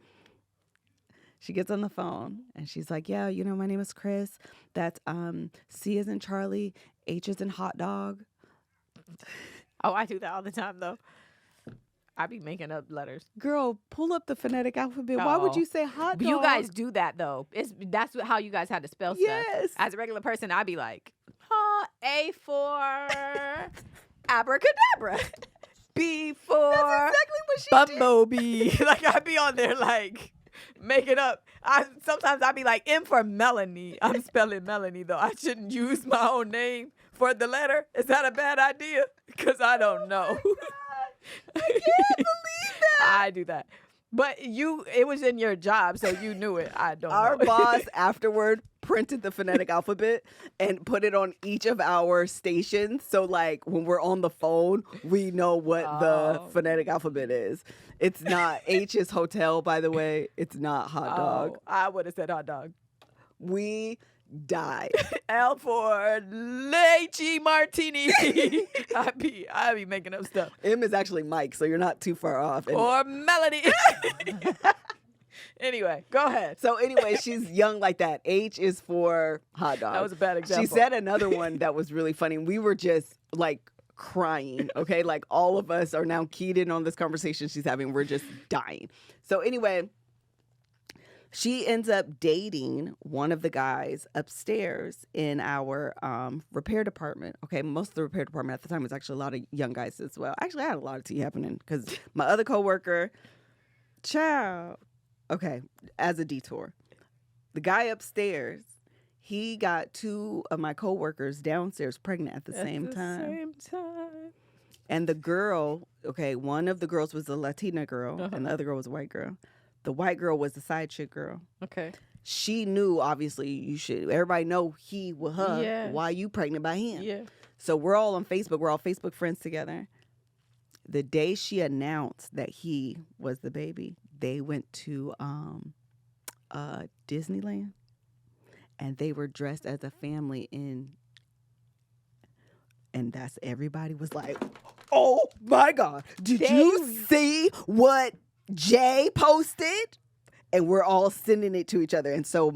She gets on the phone, and she's like, yeah, my name is Chris. That's C as in Charlie, H as in hot dog. Oh, I do that all the time, though. I be making up letters. Girl, pull up the phonetic alphabet. Why would you say hot dog? You guys do that, though. That's how you guys had to spell yes. stuff. As a regular person, I'd be like, A for abracadabra. B for That's exactly what she bumblebee. Like, I'd be on there, like, making up. Sometimes I'd be like, M for Melanie. I'm spelling Melanie, though. I shouldn't use my own name for the letter. Is that a bad idea? Because I don't know. I can't believe that. I do that. But it was in your job, so you knew it. I don't know. Our boss afterward printed the phonetic alphabet and put it on each of our stations. So, like, when we're on the phone, we know what the phonetic alphabet is. It's not H is hotel, by the way. It's not hot dog. I would have said hot dog. We died. L for lychee martini. I be making up stuff. M is actually Mike, so you're not too far off. Or Melody. Anyway, go ahead. So anyway, she's young like that. H is for hot dog. That was a bad example. She said another one that was really funny. We were just like crying, okay? Like all of us are now keyed in on this conversation she's having. We're just dying. So anyway, she ends up dating one of the guys upstairs in our repair department. Okay, most of the repair department at the time was actually a lot of young guys as well. Actually, I had a lot of tea happening because my other coworker, Child. Okay, as a detour. The guy upstairs, he got 2 of my coworkers downstairs pregnant at the same time. And the girl, okay, one of the girls was a Latina girl and the other girl was a white girl. The white girl was the side chick girl. Okay. She knew, obviously, everybody know he with her. Yeah. Why you pregnant by him? Yeah. So we're all on Facebook. We're all Facebook friends together. The day she announced that he was the baby, they went to Disneyland, and they were dressed as a family and that's everybody was like, oh my God, did you see what Jay posted? And we're all sending it to each other. And so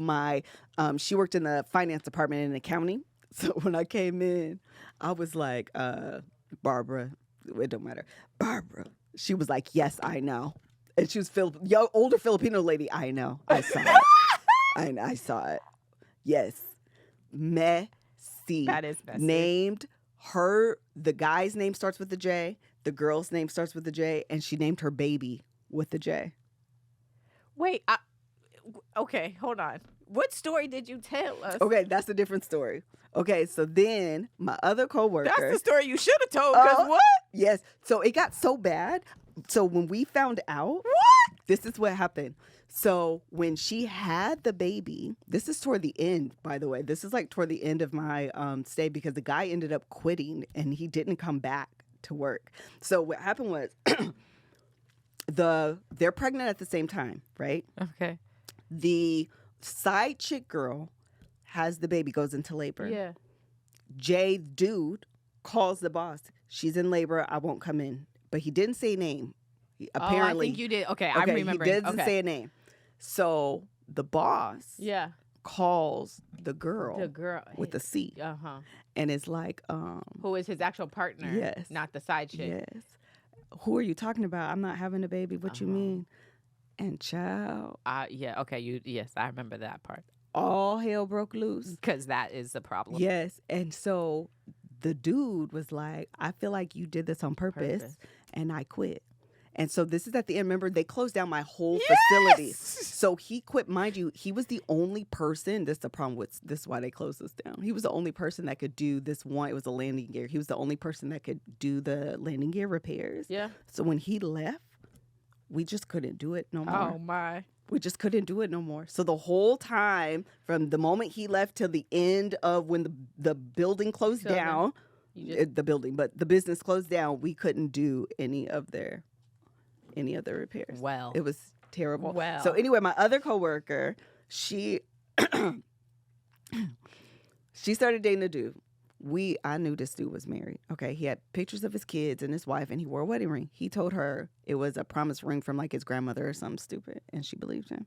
she worked in the finance department in accounting. So when I came in, I was like, Barbara, it don't matter. Barbara. She was like, yes, I know. And she was older Filipino lady. I know. I saw it. I saw it. Yes. Messy. That is messy. Named her, the guy's name starts with the J. The girl's name starts with the J. And she named her baby with the J. Wait. Okay, hold on. What story did you tell us? Okay, that's a different story. Okay, so then my other coworker. That's the story you should have told. Because what? Yes. So it got so bad. So when we found out, this is what happened. So when she had the baby, this is toward the end, by the way. This is like toward the end of my stay because the guy ended up quitting and he didn't come back to work. So what happened was they're pregnant at the same time, right? Okay. The side chick girl has the baby, goes into labor. Yeah. Jay dude calls the boss. She's in labor. I won't come in. But he didn't say a name. Apparently. I think you did. Okay, I'm remembering. He didn't say a name. So the boss calls the girl with a C. And it's like, who is his actual partner? Yes. Not the side chick. Yes. Who are you talking about? I'm not having a baby. What you mean? And child. Yeah, okay. Yes, I remember that part. All hell broke loose. Because that is the problem. Yes. And so the dude was like, I feel like you did this on purpose. And I quit. And so this is at the end. Remember, they closed down my whole facility. So he quit. Mind you, he was the only person. This is the problem with this is why they closed this down. He was the only person that could do this one. It was a landing gear. He was the only person that could do the landing gear repairs. Yeah. So when he left, we just couldn't do it no more. Oh, my. We just couldn't do it no more. So the whole time, from the moment he left till the end of when the building closed down, but the business closed down, we couldn't do any of the repairs. Well. It was terrible. Well. So anyway, my other coworker, she started dating a dude. I knew this dude was married. Okay, he had pictures of his kids and his wife, and he wore a wedding ring. He told her it was a promise ring from like his grandmother or something stupid, and she believed him.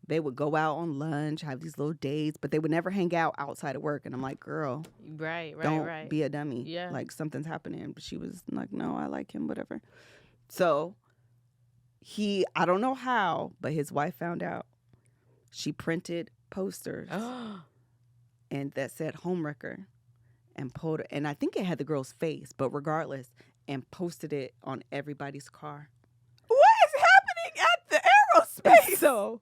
They would go out on lunch, have these little dates, but they would never hang out outside of work. And I'm like, girl, don't be a dummy. Yeah. Like something's happening. But she was like, no, I like him, whatever. So I don't know how, but his wife found out. She printed posters and that said homewrecker and I think it had the girl's face, but regardless, and posted it on everybody's car. What is happening at the aerospace? And so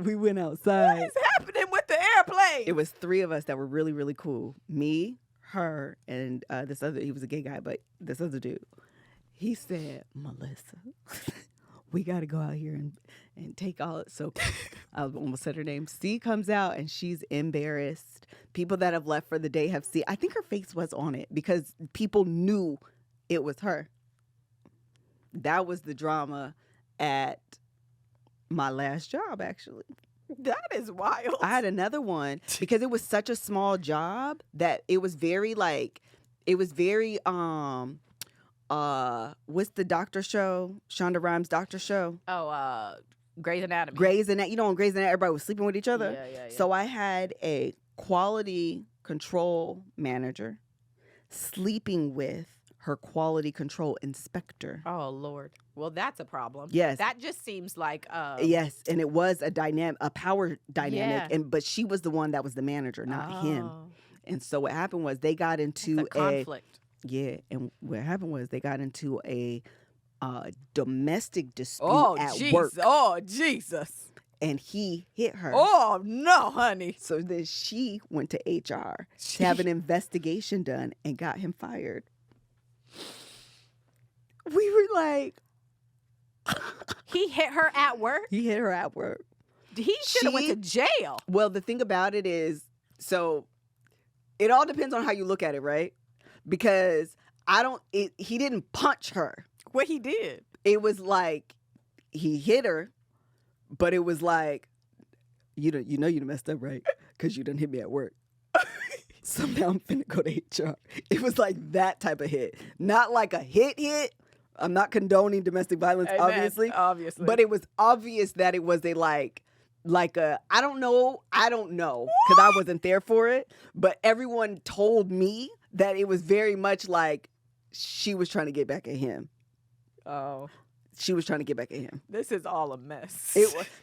we went outside. What is happening with the airplane? It was 3 of us that were really, really cool. Me, her, and this other, he was a gay guy, but this other dude. He said, Melissa, we got to go out here and take all it. So I almost said her name. C comes out and she's embarrassed. People that have left for the day have seen. I think her face was on it because people knew it was her. That was the drama at my last job, actually. That is wild. I had another one because it was such a small job that it was very what's the doctor show? Shonda Rhimes' doctor show? Oh, Grey's Anatomy. Grey's Anatomy. You know, on Grey's Anatomy, everybody was sleeping with each other. Yeah. So I had a quality control manager sleeping with her quality control inspector. Oh, Lord. Well, that's a problem. Yes. That just seems like yes, and it was a power dynamic, but she was the one that was the manager, not him. And so what happened was they got into a conflict. Yeah, and what happened was they got into a a domestic dispute at Jesus. work. Oh, Jesus. And he hit her. Oh, no, honey. So then she went to HR to have an investigation done and got him fired. We were like... He hit her at work? He hit her at work. He should have went to jail. Well, the thing about it is, so it all depends on how you look at it, right? Because he didn't punch her. What he did? It was like he hit her, but it was like, you know you messed up, right? Because you done hit me at work. So now I'm finna go to HR. It was like that type of hit. Not like a hit. I'm not condoning domestic violence, Amen. obviously. But it was obvious that it was a like a, I don't know, because I wasn't there for it. But everyone told me that it was very much like she was trying to get back at him. Oh. She was trying to get back at him. This is all a mess.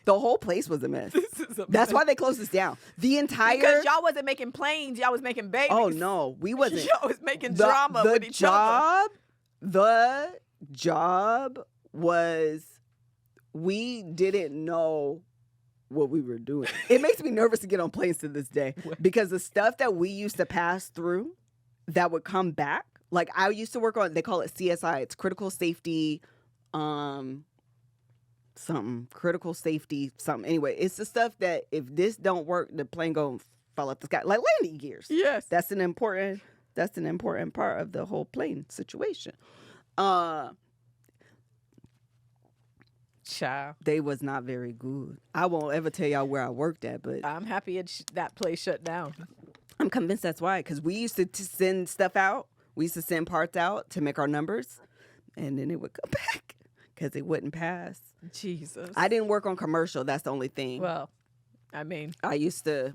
The whole place was a mess. This is a That's mess. the why they closed this down. Because y'all wasn't making planes. Y'all was making babies. Oh, no. We wasn't. Y'all was making drama with each other. The job was, we didn't know what we were doing. It makes me nervous to get on planes to this day because the stuff that we used to pass through that would come back, like I used to work on, they call it CSI. It's critical safety, critical safety, something. Anyway, it's the stuff that if this don't work, the plane gonna fall out the sky, like landing gears. Yes. That's an important part of the whole plane situation. Child. They was not very good. I won't ever tell y'all where I worked at, but I'm happy that place shut down. I'm convinced that's why. Because we used to send stuff out. We used to send parts out to make our numbers, and then it would come back because it wouldn't pass. Jesus. I didn't work on commercial. That's the only thing. Well, I mean, I used to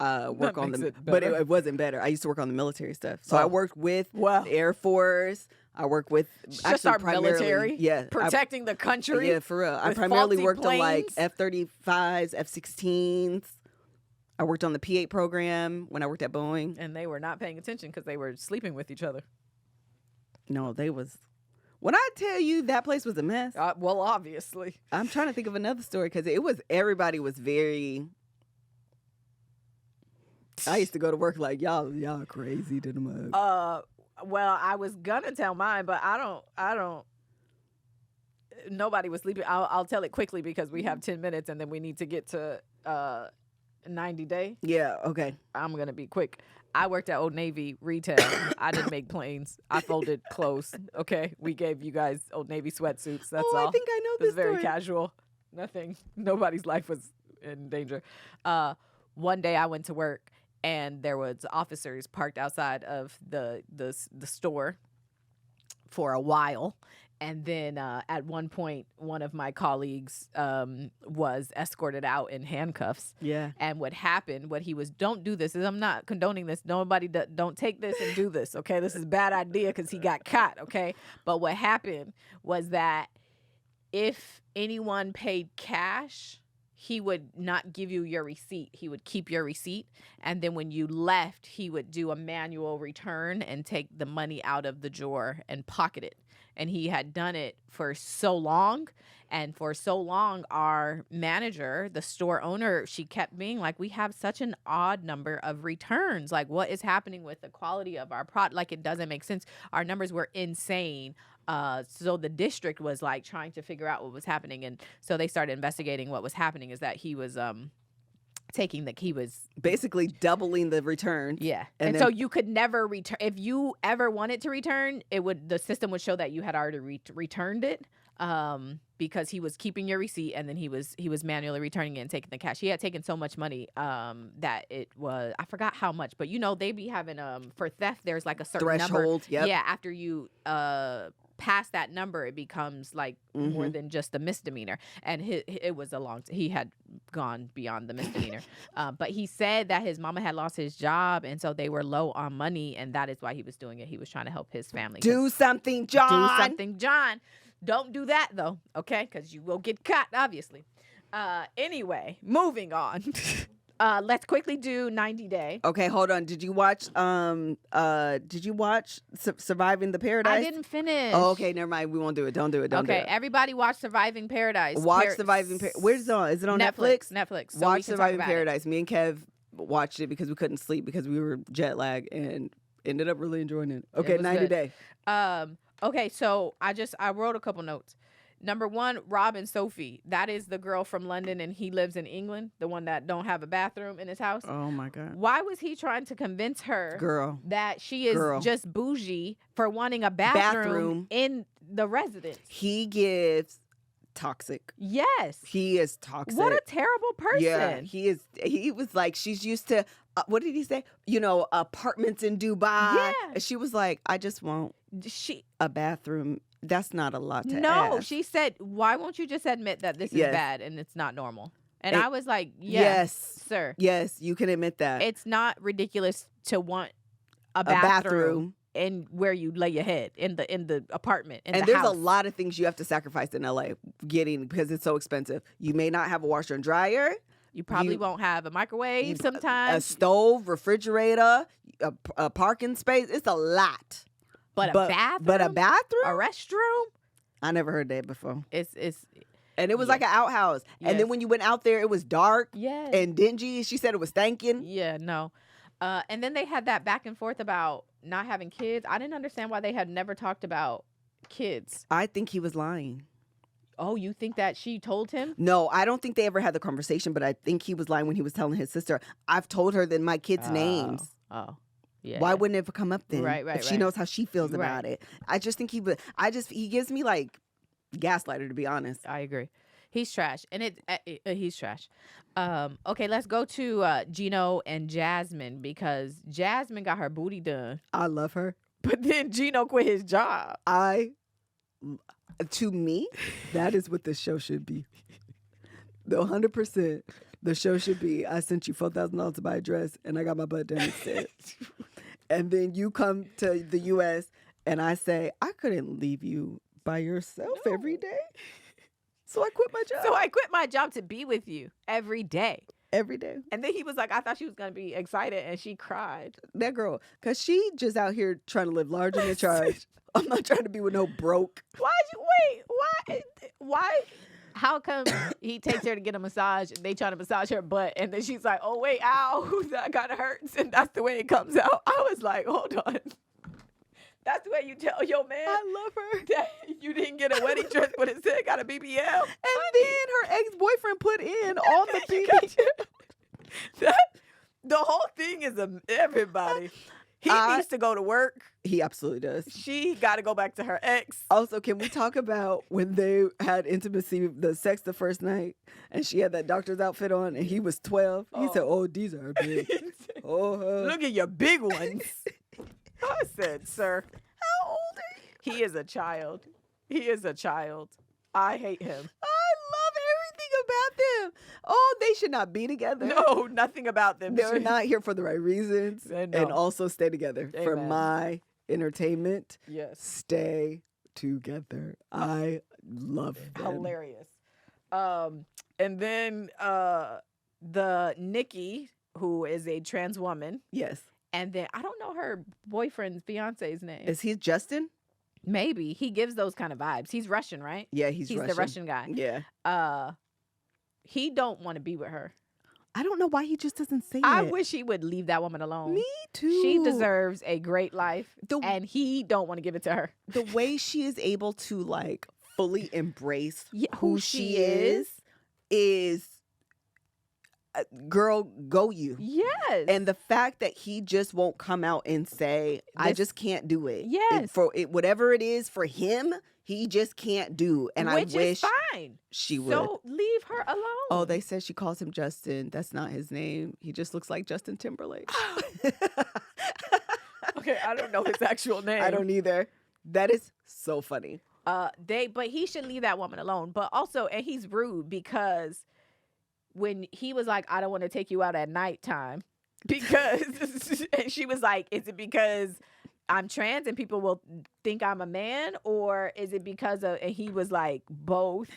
work on but it wasn't better. I used to work on the military stuff. So I worked with the Air Force. I work with just our military, yeah, protecting the country. Yeah, for real. I with primarily faulty worked on like planes. F-35s, F-16s. I worked on the P-8 program when I worked at Boeing. And they were not paying attention because they were sleeping with each other. No, they was. When I tell you that place was a mess. Well, obviously. I'm trying to think of another story because everybody was very. I used to go to work like y'all crazy to the mug. Well, I was gonna tell mine, but I don't. Nobody was sleeping. I'll tell it quickly because we have 10 minutes and then we need to get to 90 Day. Yeah. Okay. I'm gonna be quick. I worked at Old Navy retail. I didn't make planes. I folded clothes. Okay, we gave you guys Old Navy sweatsuits. That's all. I think I know It was this very story. casual. Nothing. Nobody's life was in danger. One day I went to work and there was officers parked outside of the store for a while. And then at one point, one of my colleagues was escorted out in handcuffs. Yeah. And what happened, don't do this. I'm not condoning this. Nobody, don't take this and do this, okay? This is a bad idea because he got caught, okay? But what happened was that if anyone paid cash, he would not give you your receipt. He would keep your receipt. And then when you left, he would do a manual return and take the money out of the drawer and pocket it. And he had done it for so long. And for so long, our manager, the store owner, she kept being like, we have such an odd number of returns. Like, what is happening with the quality of our product? Like, it doesn't make sense. Our numbers were insane. So the district was like trying to figure out what was happening. And so they started investigating what was happening is that he was he was basically doubling the return. Yeah. And so you could never return. If you ever wanted to return, the system would show that you had already returned it. Because he was keeping your receipt and then he was manually returning it and taking the cash. He had taken so much money that it was, I forgot how much, but they be having for theft there's like a certain threshold. Number. Yep. Yeah, after you past that number, it becomes like more than just a misdemeanor. And it was he had gone beyond the misdemeanor. But he said that his mama had lost his job, and so they were low on money, and that is why he was doing it. He was trying to help his family. Do something, John. Do something, John. Don't do that, though, okay? Because you will get caught, obviously. Anyway, moving on. Let's quickly do 90 Day. Okay, hold on. Did you watch Surviving the Paradise? I didn't finish. Oh, okay, never mind. We won't do it. Don't do it. Don't do Okay, it. everybody watch Surviving Paradise. Watch Surviving Paradise. Where's it on? Is it on Netflix? Netflix. So we Watch can talk Surviving about Paradise. Me and Kev watched it because we couldn't sleep because we were jet lagged and ended up really enjoying it. Okay, was 90 good. Day. Okay, so I wrote a couple notes. Number one, Rob and Sophie. That is the girl from London, and he lives in England. The one that don't have a bathroom in his house. Oh my God. Why was he trying to convince her Girl. that she is just bougie for wanting a bathroom in the residence? He gives toxic. Yes. He is toxic. What a terrible person. Yeah, he is. He was like, she's used to, what did he say? Apartments in Dubai. Yeah. And she was like, I just want a bathroom. That's not a lot to ask. She said, why won't you just admit that this is Yes. bad and it's not normal? And It- I was like, Yes. sir. Yes, you can admit that. It's not ridiculous to want a a bathroom in where you lay your head in the apartment. In And the there's house. a lot of things you have to sacrifice in LA because it's so expensive. You may not have a washer and dryer. You probably you- won't have a microwave A sometimes. stove, refrigerator, a parking space. It's a lot. But a bathroom? But a bathroom? A restroom? I never heard that before. It's And it was Yeah. like an outhouse. And Yes. then when you went out there, it was dark yes. and dingy. She said it was stinking. Yeah, no. And then they had that back and forth about not having kids. I didn't understand why they had never talked about kids. I think he was lying. Oh, you think that she told him? No, I don't think they ever had the conversation, but I think he was lying when he was telling his sister, I've told her that my kids' names. Oh, yeah. Why wouldn't it have come up then? Right, If she right. knows how she feels Right. about it. I just think he gives me like gaslighter, to be honest. I agree. He's trash, and he's trash. Okay, let's go to Gino and Jasmine because Jasmine got her booty done, I love her. but then Gino quit his job. To me, that is what this show should be. The 100%, the show should be, I sent you $4,000 to buy a dress and I got my butt done instead. And then you come to the U.S. and I say, I couldn't leave you by yourself every day. So I quit my job. So I quit my job to be with you every day. every day. And then he was like, I thought she was gonna be excited, and she cried. That girl, because she just out here trying to live large and in charge. I'm not trying to be with no broke. Why? How come he takes her to get a massage and they try to massage her butt, and then she's like, oh wait, ow, that kind of hurts, and that's the way it comes out. I was like, hold on. That's the way you tell your man I love her. that you didn't get a wedding dress, but instead got a BBL. And then her ex-boyfriend put in on the BBL. The whole thing is everybody. He needs to go to work. He absolutely does. She got to go back to her ex. Also, can we talk about when they had intimacy, the sex the first night, and she had that doctor's outfit on, and he was 12? He said, "Oh, these are big. Oh, Look at your big ones." I said, "Sir, how old are you?" he is a child. He is a child. I hate him. I love everything about them. Oh, they should not be together. No, nothing about them. They're not here for the right reasons, No. and also stay together for Amen. my entertainment. Yes. Stay together. I love them. Hilarious. And then the Nikki, who is a trans woman, Yes. and then I don't know her boyfriend's fiance's name. Is he Justin? Maybe he gives those kind of vibes. He's Russian, right? Yeah, he's the Russian guy. Yeah. He don't want to be with her. I don't know why he just doesn't say I it. wish he would leave that woman alone. Me too. She deserves a great life, The- and he don't want to give it to her. the way she is able to like fully embrace Yeah, who she is girl, go you. Yes. And the fact that he just won't come out and say, I This- just can't do it. Yes. Whatever it is for him, he just can't do. And Which I wish is fine. she would. So leave her alone. Oh, they said she calls him Justin. That's not his name. He just looks like Justin Timberlake. Okay, I don't know his actual name. I don't either. That is so funny. But he should leave that woman alone. But also, and he's rude because when he was like, I don't want to take you out at nighttime because, and she was like, is it because I'm trans and people will think I'm a man, or is it because of, and he was like, both.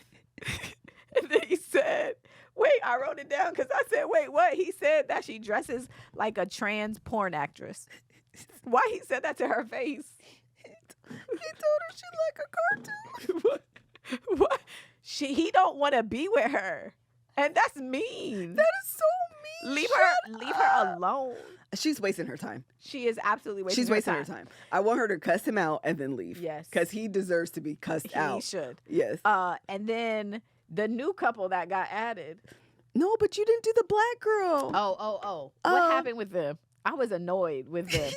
And then he said, wait, I wrote it down because I said, wait, what? He said that she dresses like a trans porn actress. Why he said that to her face? He told her she like a cartoon. What? He don't want to be with her. And that's mean. That is so mean. Leave her alone. She's wasting her time. She is absolutely wasting She's wasting her time. I want her to cuss him out and then leave. Yes. Because he deserves to be cussed out. He should. Yes. And then the new couple that got added. No, but you didn't do the black girl. Oh. What happened with them? I was annoyed with them.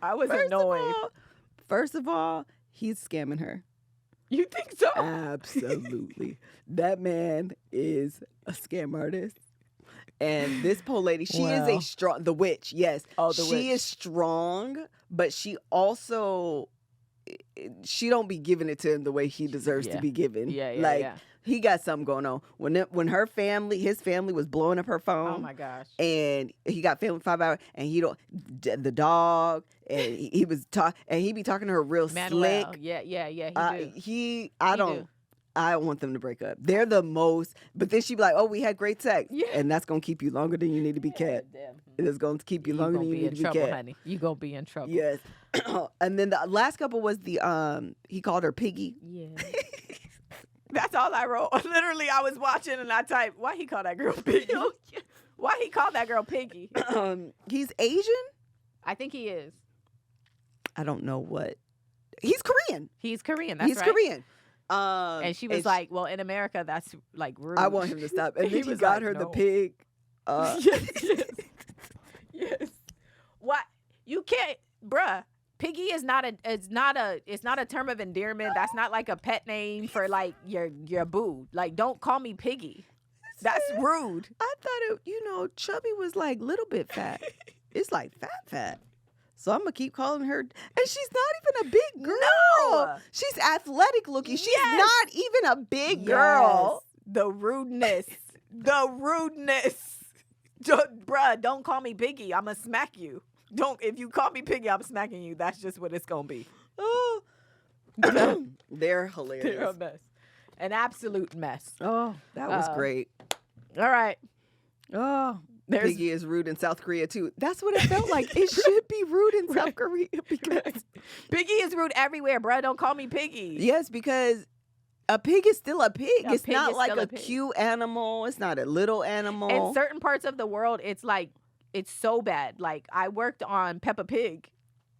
I was annoyed. First of all, he's scamming her. You think so? Absolutely. That man is a scam artist. And this poor lady, she is a strong, the witch, yes. Oh, the she witch. is strong, but she also, she don't be giving it to him the way he deserves to be given. Yeah. He got something going on. When her family, his family was blowing up her phone. Oh my gosh. And he got filmed 5 hours, and the dog, and he was and he be talking to her real Manuel. slick. Yeah. I don't want them to break up. They're the most, but then she be like, oh, we had great sex. Yeah. And that's going to keep you longer than you need to be kept. It is going to keep you longer than you need to be kept. Honey. You going to be in trouble. Yes. And then the last couple was he called her Piggy. Yeah. That's all I wrote. Literally, I was watching and I typed, why he call that girl Piggy? Why he called that girl Piggy? He's Asian? I think he is. I don't know what. He's Korean. He's Korean. That's He's right. Korean. And she was like, well, in America, that's like rude. I want him to stop. And then he was got like, her no. the pig. Yes. What? You can't, bruh. Piggy is not a term of endearment. That's not like a pet name for like your boo. Like, don't call me Piggy. That's rude. I thought Chubby was like little bit fat. It's like fat. So I'm gonna keep calling her, and she's not even a big girl. No. She's athletic looking. She's not even a big girl. The rudeness. Bruh, don't call me Piggy. I'ma smack you. If you call me Piggy, I'm smacking you. That's just what it's gonna be. Oh, they're hilarious. They're a mess. An absolute mess. Oh, that was great. All right. Oh, Piggy is rude in South Korea too. That's what it felt like. It should be rude in South Korea because Piggy is rude everywhere, bro. Don't call me Piggy. Yes, because a pig is still a pig. It's pig not is like still a a pig. cute animal. It's not a little animal. In certain parts of the world, it's so bad. Like, I worked on Peppa Pig.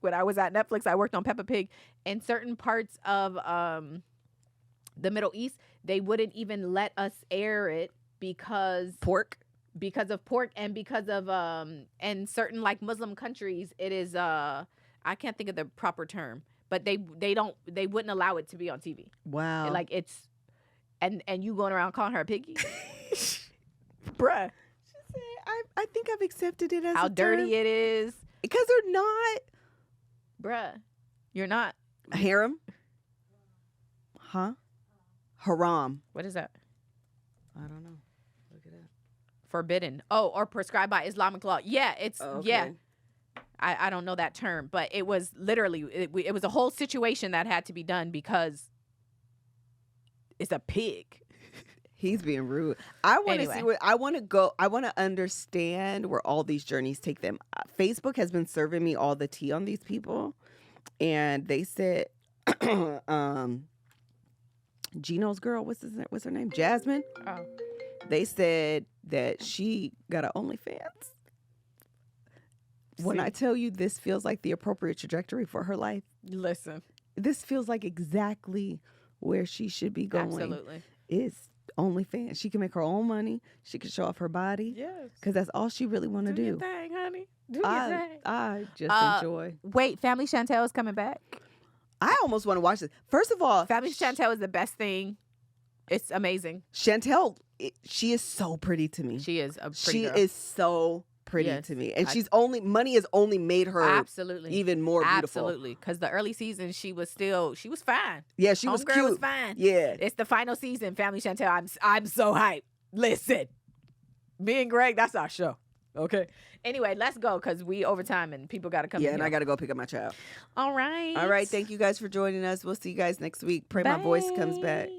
When I was at Netflix, I worked on Peppa Pig. In certain parts of the Middle East, they wouldn't even let us air it because of pork and because of and certain like Muslim countries, it is I can't think of the proper term, but they wouldn't allow it to be on TV. Wow. Like, it's and you going around calling her a piggy? Bruh. I think I've accepted it as how a dirty term. it is. Because they're not. Bruh. You're not. Harem? Huh? Haram. What is that? I don't know. Look it up. Forbidden. Oh, or prescribed by Islamic law. Yeah, it's yeah. I don't know that term, but it was literally it was a whole situation that had to be done because it's a pig. He's being rude. I want to see I want to go. I want to understand where all these journeys take them. Facebook has been serving me all the tea on these people, and they said, Gino's girl, what's her name? Jasmine. Oh. They said that she got an OnlyFans. When I tell you this feels like the appropriate trajectory for her life, listen, this feels like exactly where she should be going. Absolutely. It's OnlyFans. She can make her own money. She can show off her body. Yes. Because that's all she really want to do. Your thing, honey. Do your thing. I just enjoy. Wait, Family Chantel is coming back. I almost want to watch this. First of all, Family Chantel is the best thing. It's amazing. Chantel, she is so pretty to me. She is a pretty girl. She is so pretty to me. And money has only made her absolutely even more beautiful. Absolutely. Because the early season, she was fine. Yeah, she was cute. Was fine. Yeah. It's the final season, Family Chantel. I'm so hyped. Listen, me and Greg, that's our show. Okay. Anyway, let's go because we overtime and people got to come in. Yeah, and I got to go pick up my child. All right. All right. Thank you guys for joining us. We'll see you guys next week. Pray my voice comes back.